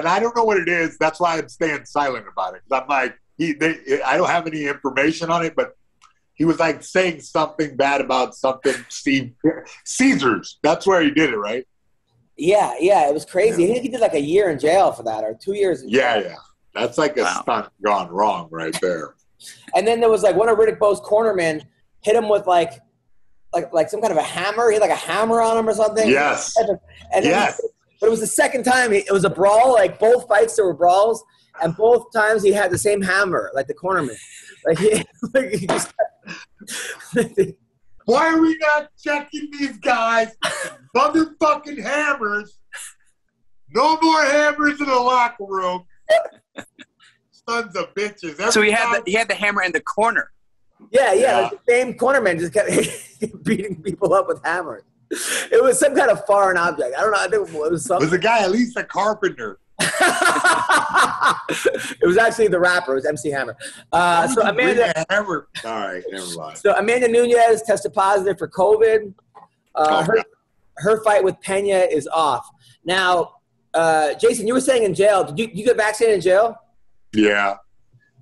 I don't know what it is. That's why I'm staying silent about it. Because I'm like, I don't have any information on it, but he was like saying something bad about something. Caesars. That's where he did it, right? Yeah, it was crazy. I think he did like a year in jail for that, or 2 years in jail. Yeah. That's like a stunt gone wrong right there. And then there was like one of Riddick Bowe's cornermen hit him with like some kind of a hammer. He had like a hammer on him or something. Yes. And yes. But it was the second time. It was a brawl. Like both fights, there were brawls, and both times he had the same hammer, like the cornerman. Like he just. Why are we not checking these guys? Motherfucking hammers. No more hammers in the locker room. Sons of bitches. So he had the hammer in the corner. Yeah. Like the same cornerman just kept beating people up with hammers. It was some kind of foreign object. I don't know. I think it was something. Was the guy at least a carpenter? It was actually the rapper. It was MC Hammer. So Amanda. All right, never mind. So Amanda Nunes tested positive for COVID. Her fight with Pena is off. Now, Jason, you were saying in jail. Did you get vaccinated in jail? Yeah.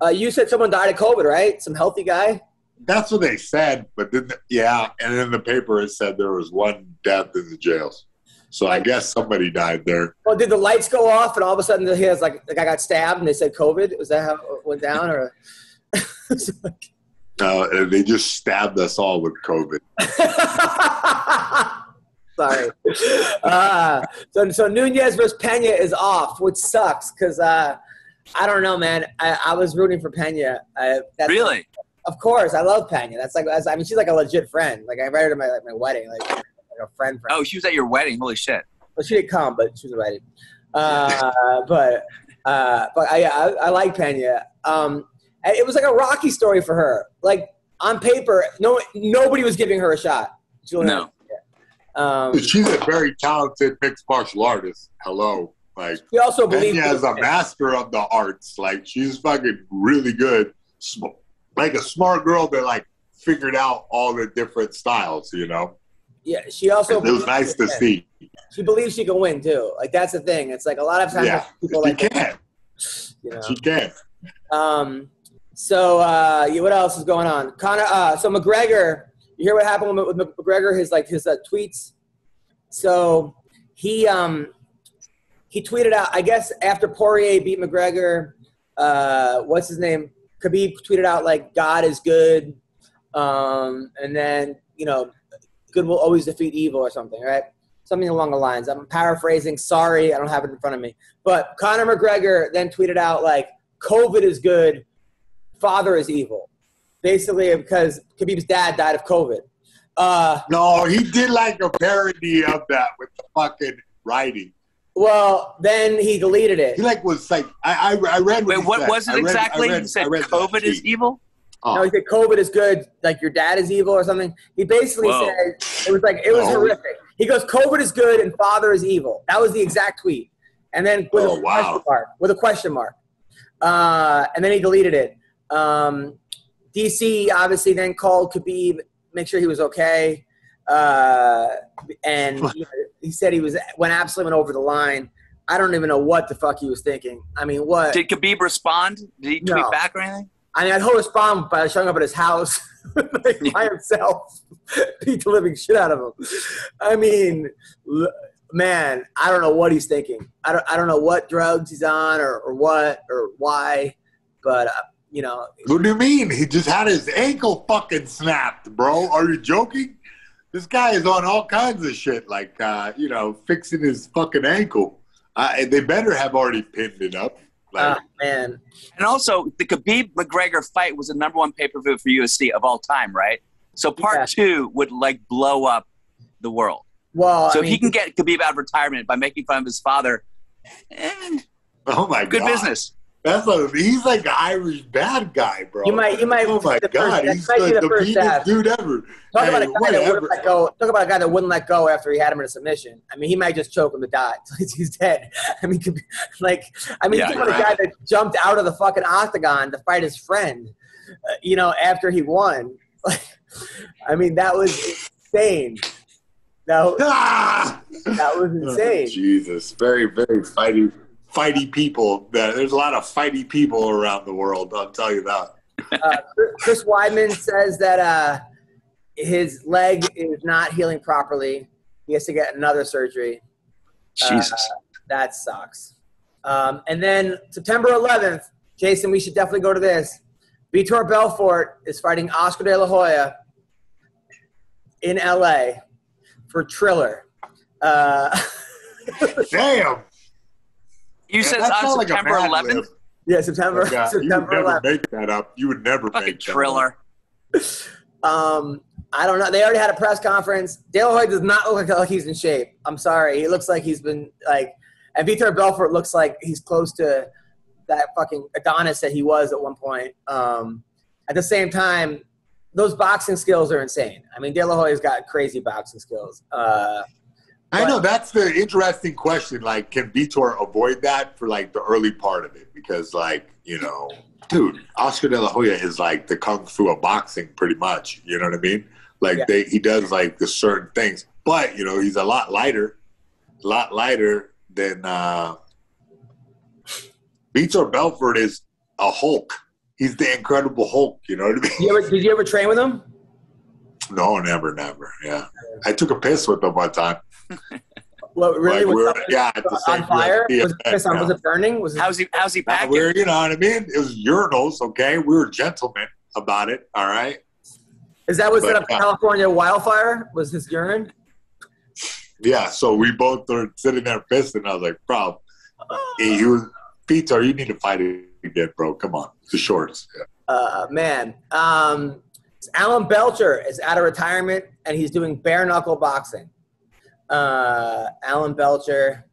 You said someone died of COVID, right? Some healthy guy? That's what they said, but then, and in the paper it said there was one death in the jails. So I guess somebody died there. Well, did the lights go off and all of a sudden he has like the guy got stabbed and they said COVID? Was that how it went down? Or No, they just stabbed us all with COVID. Sorry. So Nunes versus Pena is off, which sucks because I don't know, man. I was rooting for Pena. Really? Of course, I love Pena. She's like a legit friend. Like I invited her to my wedding, like a friend. Oh, she was at your wedding. Holy shit! Well, she didn't come, but she was invited. But I like Pena. It was like a Rocky story for her. Like on paper, nobody was giving her a shot. No. She's a very talented mixed martial artist. Hello. Like she also believes as a master of the arts. Like she's fucking really good. Like a smart girl that like figured out all the different styles, you know? Yeah, she also. It was nice to see. She believes she can win too. Like that's the thing. It's like a lot of times people she like can. You know? She can. So what else is going on? So McGregor. You hear what happened with McGregor? His tweets. So he tweeted out. I guess after Poirier beat McGregor, what's his name? Khabib tweeted out like God is good, and then good will always defeat evil or something, right? Something along the lines. I'm paraphrasing. Sorry, I don't have it in front of me. But Conor McGregor then tweeted out like COVID is good, father is evil. Basically, because Khabib's dad died of COVID. No, he did like a parody of that with the fucking writing. Well, then he deleted it. He was like, I read what Wait, what said. was it exactly? He said COVID is evil? Oh. No, he said COVID is good, like your dad is evil or something. He basically said, it was horrific. He goes, COVID is good and father is evil. That was the exact tweet. And then with a question mark. And then he deleted it. DC obviously then called Khabib, make sure he was okay. And he said went absolutely over the line. I don't even know what the fuck he was thinking. I mean, what? Did Khabib respond? Did he tweet back or anything? I mean, he'll respond by showing up at his house by himself, beat the living shit out of him. I mean, man, I don't know what he's thinking. I don't know what drugs he's on or what or why, but you know. What do you mean? He just had his ankle fucking snapped, bro. Are you joking? This guy is on all kinds of shit, like you know, fixing his fucking ankle. They better have already pinned it up. Like, man. And also, the Khabib McGregor fight was the #1 pay-per-view for UFC of all time, right? So part 2 would like blow up the world. Well, so if he can get Khabib out of retirement by making fun of his father, oh my good God. business. He's like an Irish bad guy, bro. You might. Oh my God, he's the meanest dude ever. Talk about a guy that wouldn't let go. Talk about a guy that wouldn't let go after he had him in a submission. I mean, he might just choke him to die. He's dead. I mean, talk about a guy that jumped out of the fucking octagon to fight his friend. You know, after he won. I mean, that was insane. That was insane. Oh, Jesus, very, very fighty people. There's a lot of fighty people around the world. I'll tell you that. Chris Weidman says that his leg is not healing properly. He has to get another surgery. Jesus, that sucks. And then September 11th, Jason, we should definitely go to this. Vitor Belfort is fighting Oscar De La Hoya in LA for Triller. Damn. You said it's on September 11th? Yeah, September. God, September you would never 11th. make that up. You would never Fucking make that Triller. up. I don't know. They already had a press conference. De La Hoya does not look like he's in shape. I'm sorry. He looks like he's been like – and Vitor Belfort looks like he's close to that fucking Adonis that he was at one point. At the same time, those boxing skills are insane. I mean, De La Hoya's got crazy boxing skills. I know. That's the interesting question. Like, can Vitor avoid that for, like, the early part of it? Because, like, you know, dude, Oscar De La Hoya is, like, the kung fu of boxing pretty much. You know what I mean? Like, he does, like, the certain things. But, you know, he's a lot lighter than Vitor Belfort is a Hulk. He's the Incredible Hulk. You know what I mean? Did you ever train with him? No, never. Yeah. I took a piss with him one time. What, really? Like at the same on fire? UFC, Was it burning? How's he packing? You know what I mean? It was urinals, okay? We were gentlemen about it, all right? Is that what set up California wildfire? Was his urine? Yeah, so we both were sitting there pissing. I was like, bro, Peter, you need to fight it again, bro. Come on. The shorts. Yeah. Man. Alan Belcher is out of retirement, and he's doing bare-knuckle boxing. Alan Belcher.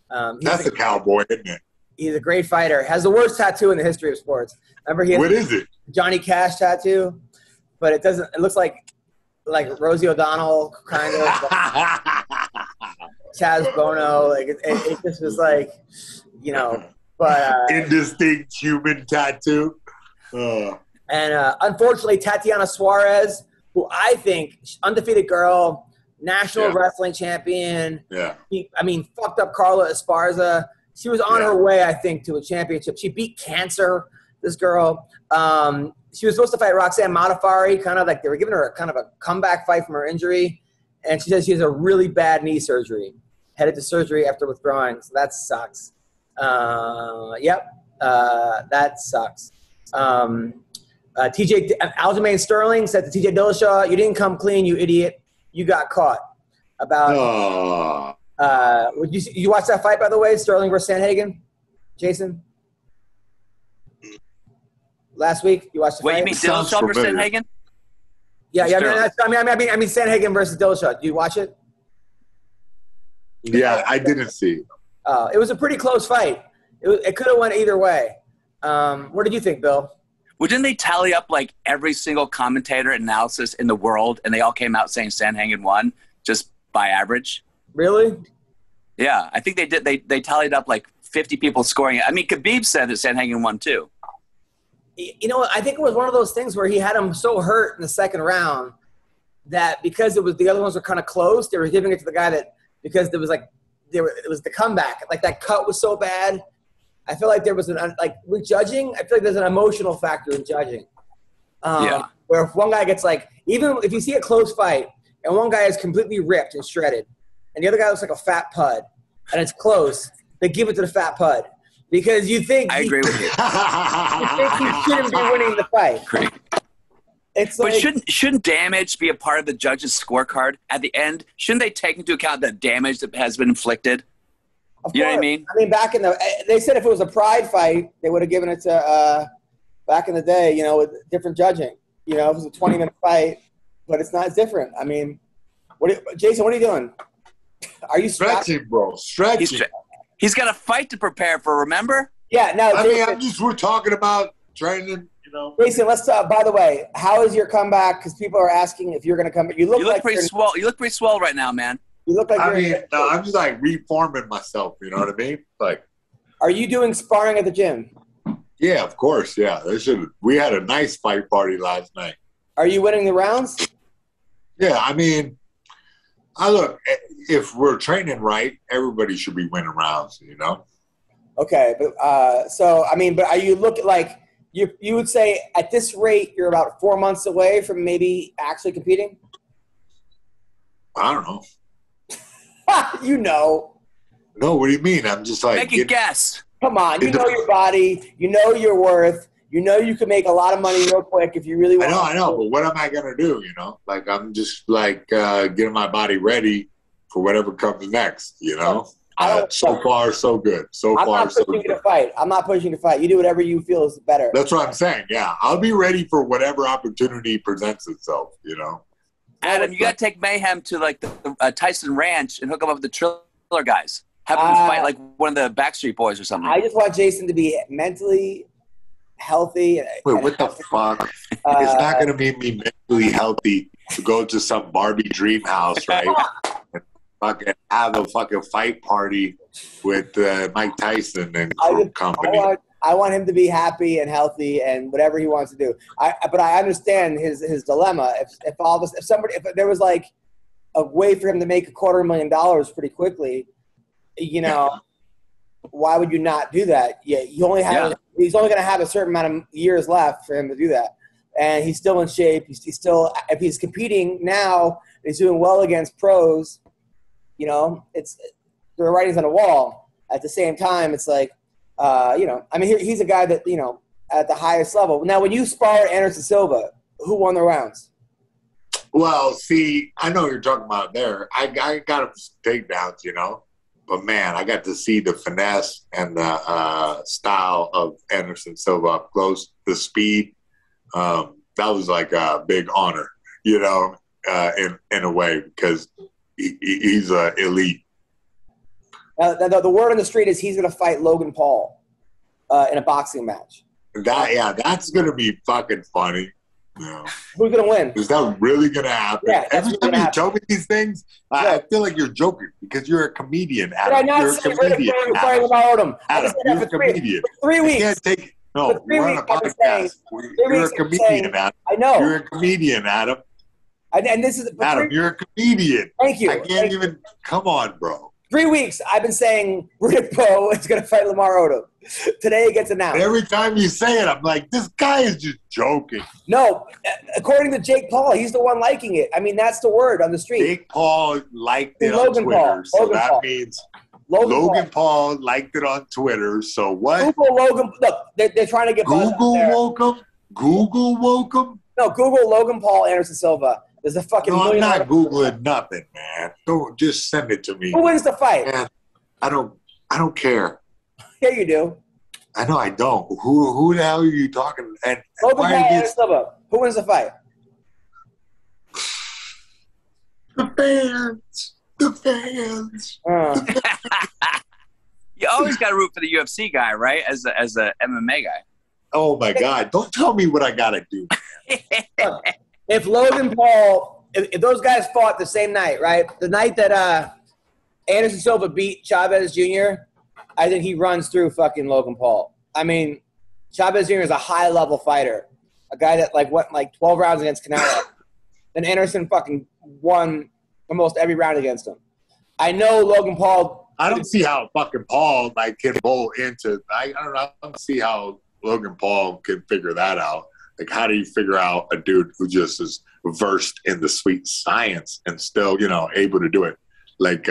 That's a cowboy, isn't it? He's a great fighter. Has the worst tattoo in the history of sports. Remember, he has what is it? Johnny Cash tattoo, but it doesn't. It looks like Rosie O'Donnell, kind of. Chaz Bono. Like it just was like, you know. But indistinct human tattoo. And unfortunately, Tatiana Suarez, who I think undefeated girl. National wrestling champion. Yeah. Fucked up Carla Esparza. She was on her way, I think, to a championship. She beat cancer, this girl. She was supposed to fight Roxanne Modafferi, kind of like they were giving her a kind of a comeback fight from her injury. And she says she has a really bad knee surgery. Headed to surgery after withdrawing. So that sucks. That sucks. Aljamain Sterling said to TJ Dillashaw, "You didn't come clean, you idiot. You got caught." You watch that fight, by the way, Sterling versus Sandhagen? Jason? Last week? You watched the fight? You mean Dillashaw versus Sandhagen? Yeah. I mean Sandhagen versus Dillashaw. Did you watch it? Yeah, I didn't see. It was a pretty close fight. It could have went either way. What did you think, Bill? Well, didn't they tally up like every single commentator analysis in the world, and they all came out saying Sandhagen won just by average? Really? Yeah, I think they did. They tallied up like 50 people scoring it. I mean, Khabib said that Sandhagen won too. You know, I think it was one of those things where he had him so hurt in the second round that because it was the other ones were kind of close, they were giving it to the guy that because there was like it was the comeback. Like that cut was so bad. I feel like there was with judging, I feel like there's an emotional factor in judging. Where if one guy gets even if you see a close fight and one guy is completely ripped and shredded and the other guy looks like a fat pud, and it's close, they give it to the fat pud because you think I agree with you. You think he shouldn't be winning the fight. Great. It's But like, shouldn't damage be a part of the judge's scorecard at the end? Shouldn't they take into account the damage that has been inflicted? of You know what I course. mean? I mean, back in they said if it was a pride fight, they would have given it to back in the day, you know, with different judging. You know, if it was a 20-minute fight, but it's not. It's different. I mean, Jason, what are you doing? Are you Stretching, bro. Stretching. He's got a fight to prepare for, remember? Yeah, no, Jason, we're talking about training, you know. Jason, let's talk. By the way, how is your comeback? Because people are asking if you're going to come back. You look like pretty swole. You look pretty swole right now, man. You look like I'm just like reforming myself, you know what I mean? Like, are you doing sparring at the gym? yeah, of course, yeah. We had a nice fight party last night. Are you winning the rounds? Yeah, I mean, if we're training right, everybody should be winning rounds, you know? Okay, but so I mean, but are you looking like you would say at this rate you're about 4 months away from maybe actually competing? I don't know. You know. No, what do you mean? I'm just like Make a guess. Come on, you know your body, you know your worth, you know you can make a lot of money real quick if you really want. I know, but what am I gonna do? You know, like I'm just like getting my body ready for whatever comes next. You know, so far so good. I'm not pushing you to fight. I'm not pushing you to fight. You do whatever you feel is better. That's what I'm saying. Yeah, I'll be ready for whatever opportunity presents itself. You know, Adam, you got to take Mayhem to like the Tyson Ranch and hook him up with the Triller guys. Have him fight like one of the Backstreet Boys or something. I just want Jason to be mentally healthy. Wait, what the fuck? It's not going to be me mentally healthy to go to some Barbie dream house, right? And fucking have a fucking fight party with Mike Tyson and company. I want him to be happy and healthy and whatever he wants to do. But I understand his dilemma. If there was like a way for him to make $250,000 pretty quickly, you know, why would you not do that? Yeah, he's only going to have a certain amount of years left for him to do that, and he's still in shape. He's still, if he's competing now, he's doing well against pros. You know, it's the writing's on the wall. At the same time, it's like, you know, I mean, he's a guy that, you know, at the highest level. Now, when you spar Anderson Silva, who won the rounds? Well, see, I know what you're talking about there. I got him takedowns, you know. But, man, I got to see the finesse and the style of Anderson Silva up close, the speed. That was like a big honor, you know, in a way, because he's elite. The word on the street is he's going to fight Logan Paul in a boxing match. That's going to be fucking funny. Yeah. Who's going to win? Is that really going to happen? Yeah, every time you tell me these things, I feel like you're joking because you're a comedian, Adam. You're a comedian. Adam, you're a comedian. For 3 weeks. You can't take – no, we're on a podcast. You're a comedian, Adam. I know. You're a comedian, Adam. And this is – Adam, you're a comedian. Thank you. I can't even – come on, bro. 3 weeks, I've been saying Riddick Bowe is going to fight Lamar Odom. Today it gets announced. And every time you say it, I'm like, this guy is just joking. No, according to Jake Paul, he's the one liking it. I mean, that's the word on the street. Jake Paul liked it on Twitter, so that means Logan Paul liked it on Twitter. So what? Google Logan. Look, they're trying to get Google woke him. Google woke him. No, Google Logan Paul, Anderson Silva. There's a fucking. No, I'm not Googling nothing, man. Don't just send it to me. Who wins the fight? Man, I don't care. Yeah, you do. I know I don't. Who the hell are you talking? And Logan Paul, Anderson Silva. Who wins the fight? The fans. You always got to root for the UFC guy, right? As a MMA guy. Oh my God! Don't tell me what I gotta do. If Logan Paul, if those guys fought the same night, right? The night that Anderson Silva beat Chavez Jr., I think he runs through fucking Logan Paul. I mean, Chavez Jr. is a high-level fighter, a guy that went 12 rounds against Canelo. Then Anderson fucking won almost every round against him. I know Logan Paul. I don't see how fucking Paul can bowl into. I don't see how Logan Paul can figure that out. Like, how do you figure out a dude who just is versed in the sweet science and still, able to do it? Like,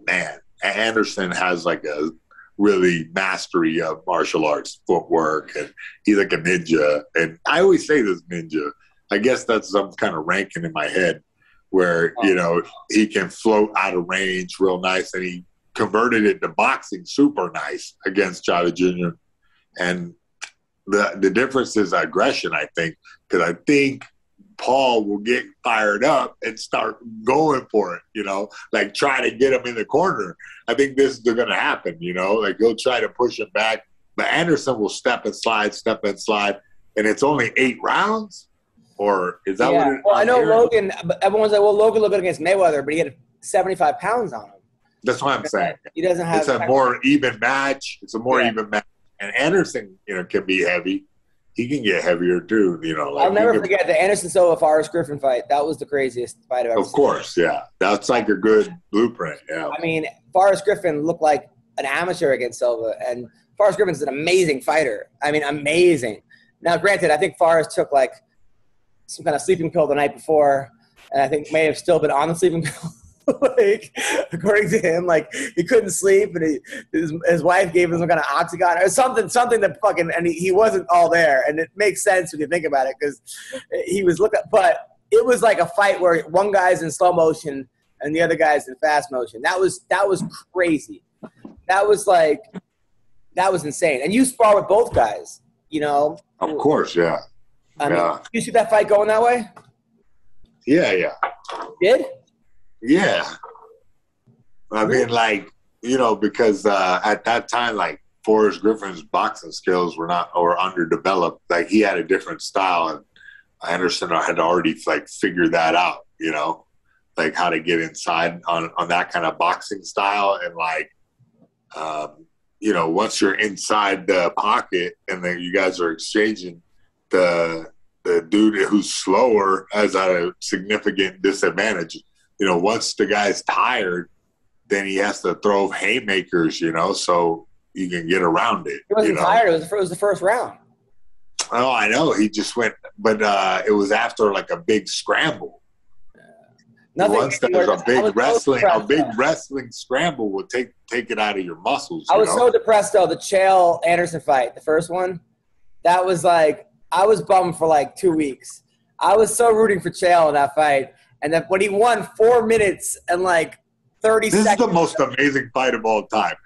man, Anderson has like a really mastery of martial arts footwork, and he's like a ninja. And I always say this ninja. I guess that's some kind of ranking in my head where, you know, he can float out of range real nice, and he converted it to boxing super nice against Chávez Jr. And the difference is aggression, I think, because I think Paul will get fired up and start going for it, you know, like try to get him in the corner. I think this is going to happen, you know, like he'll try to push him back, but Anderson will step and slide, and it's only 8 rounds? Or is that what it is? Well, I know Logan, everyone's like, well, Logan looked good against Mayweather, but he had 75 pounds on him. That's what I'm saying. He doesn't have. It's a more even match. It's a more even match. And Anderson, you know, can be heavy. He can get heavier too. You know, like I'll never forget the Anderson Silva Forrest Griffin fight. That was the craziest fight I've ever seen. Of course, yeah. That's like a good blueprint. Yeah. I mean, Forrest Griffin looked like an amateur against Silva, and Forrest Griffin's an amazing fighter. I mean, amazing. Now, granted, I think Forrest took like some kind of sleeping pill the night before, and I think may have still been on the sleeping pill. Like, according to him, like he couldn't sleep, and his wife gave him some kind of oxycontin or something that fucking, and he wasn't all there, and it makes sense when you think about it because he was looking. But it was like a fight where one guy's in slow motion and the other guy's in fast motion. That was crazy. That was insane. And you spar with both guys, you know. Of course, yeah. I mean, you see that fight going that way? Yeah. Did? Yeah. I mean, like, you know, because at that time, like, Forrest Griffin's boxing skills were underdeveloped. Like, he had a different style, and Anderson had already, like, figured that out, you know, like how to get inside on that kind of boxing style. And, like, you know, once you're inside the pocket and then you guys are exchanging, the dude who's slower has a significant disadvantage. You know, once the guy's tired, then he has to throw haymakers, you know, so you can get around it. He wasn't tired. It was the first round. Oh, I know. He just went, but it was after like a big scramble. Once there's a big wrestling scramble will take it out of your muscles. I was so depressed though. The Chael Anderson fight, the first one, that was like, I was bummed for like 2 weeks. I was so rooting for Chael in that fight. And then when he won 4 minutes and like 30 seconds. This is the most amazing fight of all time.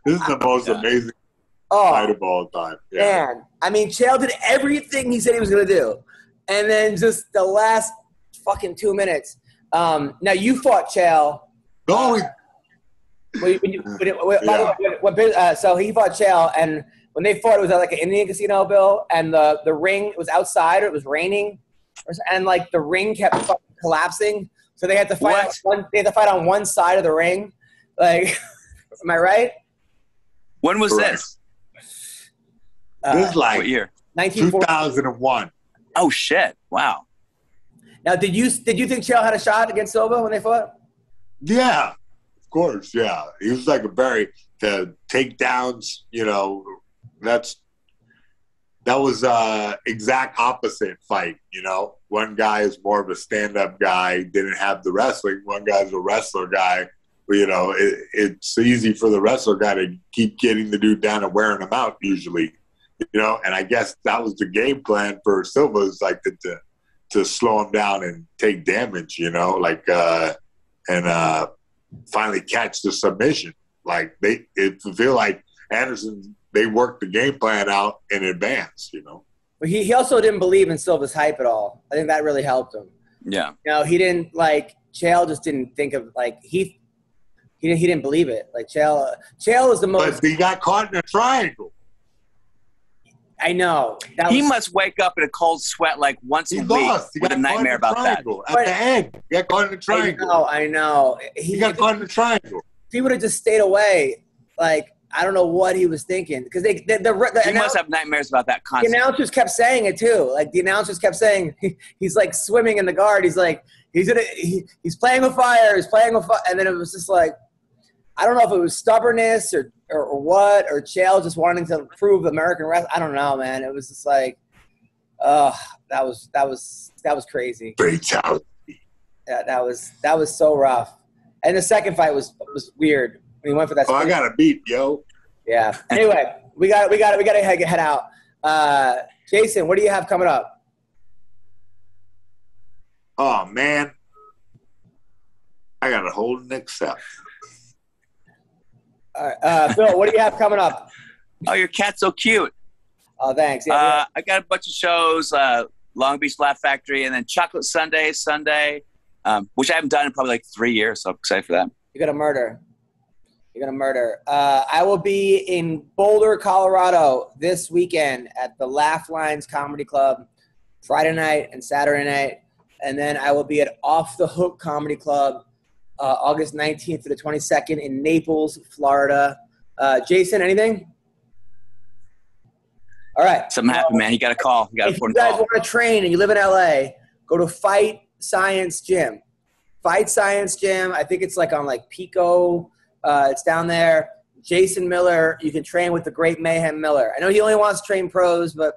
This is the most amazing fight of all time. Yeah. Man, I mean, Chael did everything he said he was going to do. And then just the last fucking 2 minutes. Now, you fought Chael. No. So he fought Chael, and when they fought, it was at like an Indian casino, Bill, and the ring was outside, or it was raining, and like the ring kept fucking collapsing, so they had to fight. They had to fight on one side of the ring. Like, am I right? When was this? This is like what year? 2001. Oh shit! Wow. Now, did you think Chael had a shot against Silva when they fought? Yeah, of course. Yeah, he was like the takedowns. You know, that was exact opposite fight. You know, one guy is more of a stand-up guy, didn't have the wrestling. One guy's a wrestler guy. You know, it's easy for the wrestler guy to keep getting the dude down and wearing him out usually. You know, and I guess that was the game plan for Silva, is like to slow him down and take damage, you know, like and finally catch the submission. Like it feel like Anderson, they worked the game plan out in advance, you know. But he also didn't believe in Silva's hype at all. I think that really helped him. Yeah. You know, he didn't like Chael just didn't think of like he didn't believe it. Like Chael was the most. But he got caught in a triangle. I know. He must wake up in a cold sweat like once a week with a nightmare about that. At the end, he got caught in the triangle. I know. He got caught in the triangle. If he would have just stayed away, like, I don't know what he was thinking. Because he must have nightmares about that constantly. The announcers kept saying it, too. Like, the announcers kept saying, he's, like, swimming in the guard. He's, like, he's playing with fire. He's playing with fire. And then it was just, like, I don't know if it was stubbornness or what, or Chael just wanting to prove American wrestling. I don't know, man. It was just like, that was crazy. Fatality. Yeah, that was so rough. And the second fight was weird. When he went for that. Oh, I got a beat, yo. Yeah. Anyway, we got to head out. Jason, what do you have coming up? Oh man, I got to hold and accept. All right, Phil, what do you have coming up? Oh, your cat's so cute. Oh, thanks. Yeah. I got a bunch of shows, Long Beach Laugh Factory, and then Chocolate Sunday, which I haven't done in probably like 3 years, so I'm excited for that. You're going to murder. I will be in Boulder, Colorado this weekend at the Laugh Lines Comedy Club, Friday night and Saturday night. And then I will be at Off the Hook Comedy Club, August 19th to the 22nd in Naples, Florida. Jason, anything? All right. Something happened, man. You got a call. If you guys want to train and you live in LA, go to Fight Science Gym. Fight Science Gym. I think it's like on like Pico. It's down there. Jason Miller. You can train with the great Mayhem Miller. I know he only wants to train pros, but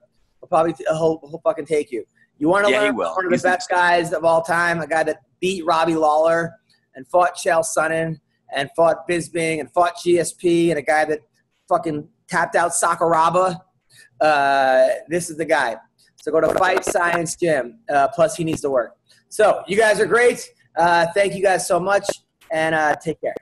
he'll fucking take you. You want to learn one of the best guys of all time, a guy that beat Robbie Lawler and fought Chael Sonnen and fought Bisping and fought GSP and a guy that fucking tapped out Sakuraba. This is the guy. So go to Fight Science Gym. Plus, he needs to work. So you guys are great. Thank you guys so much, and take care.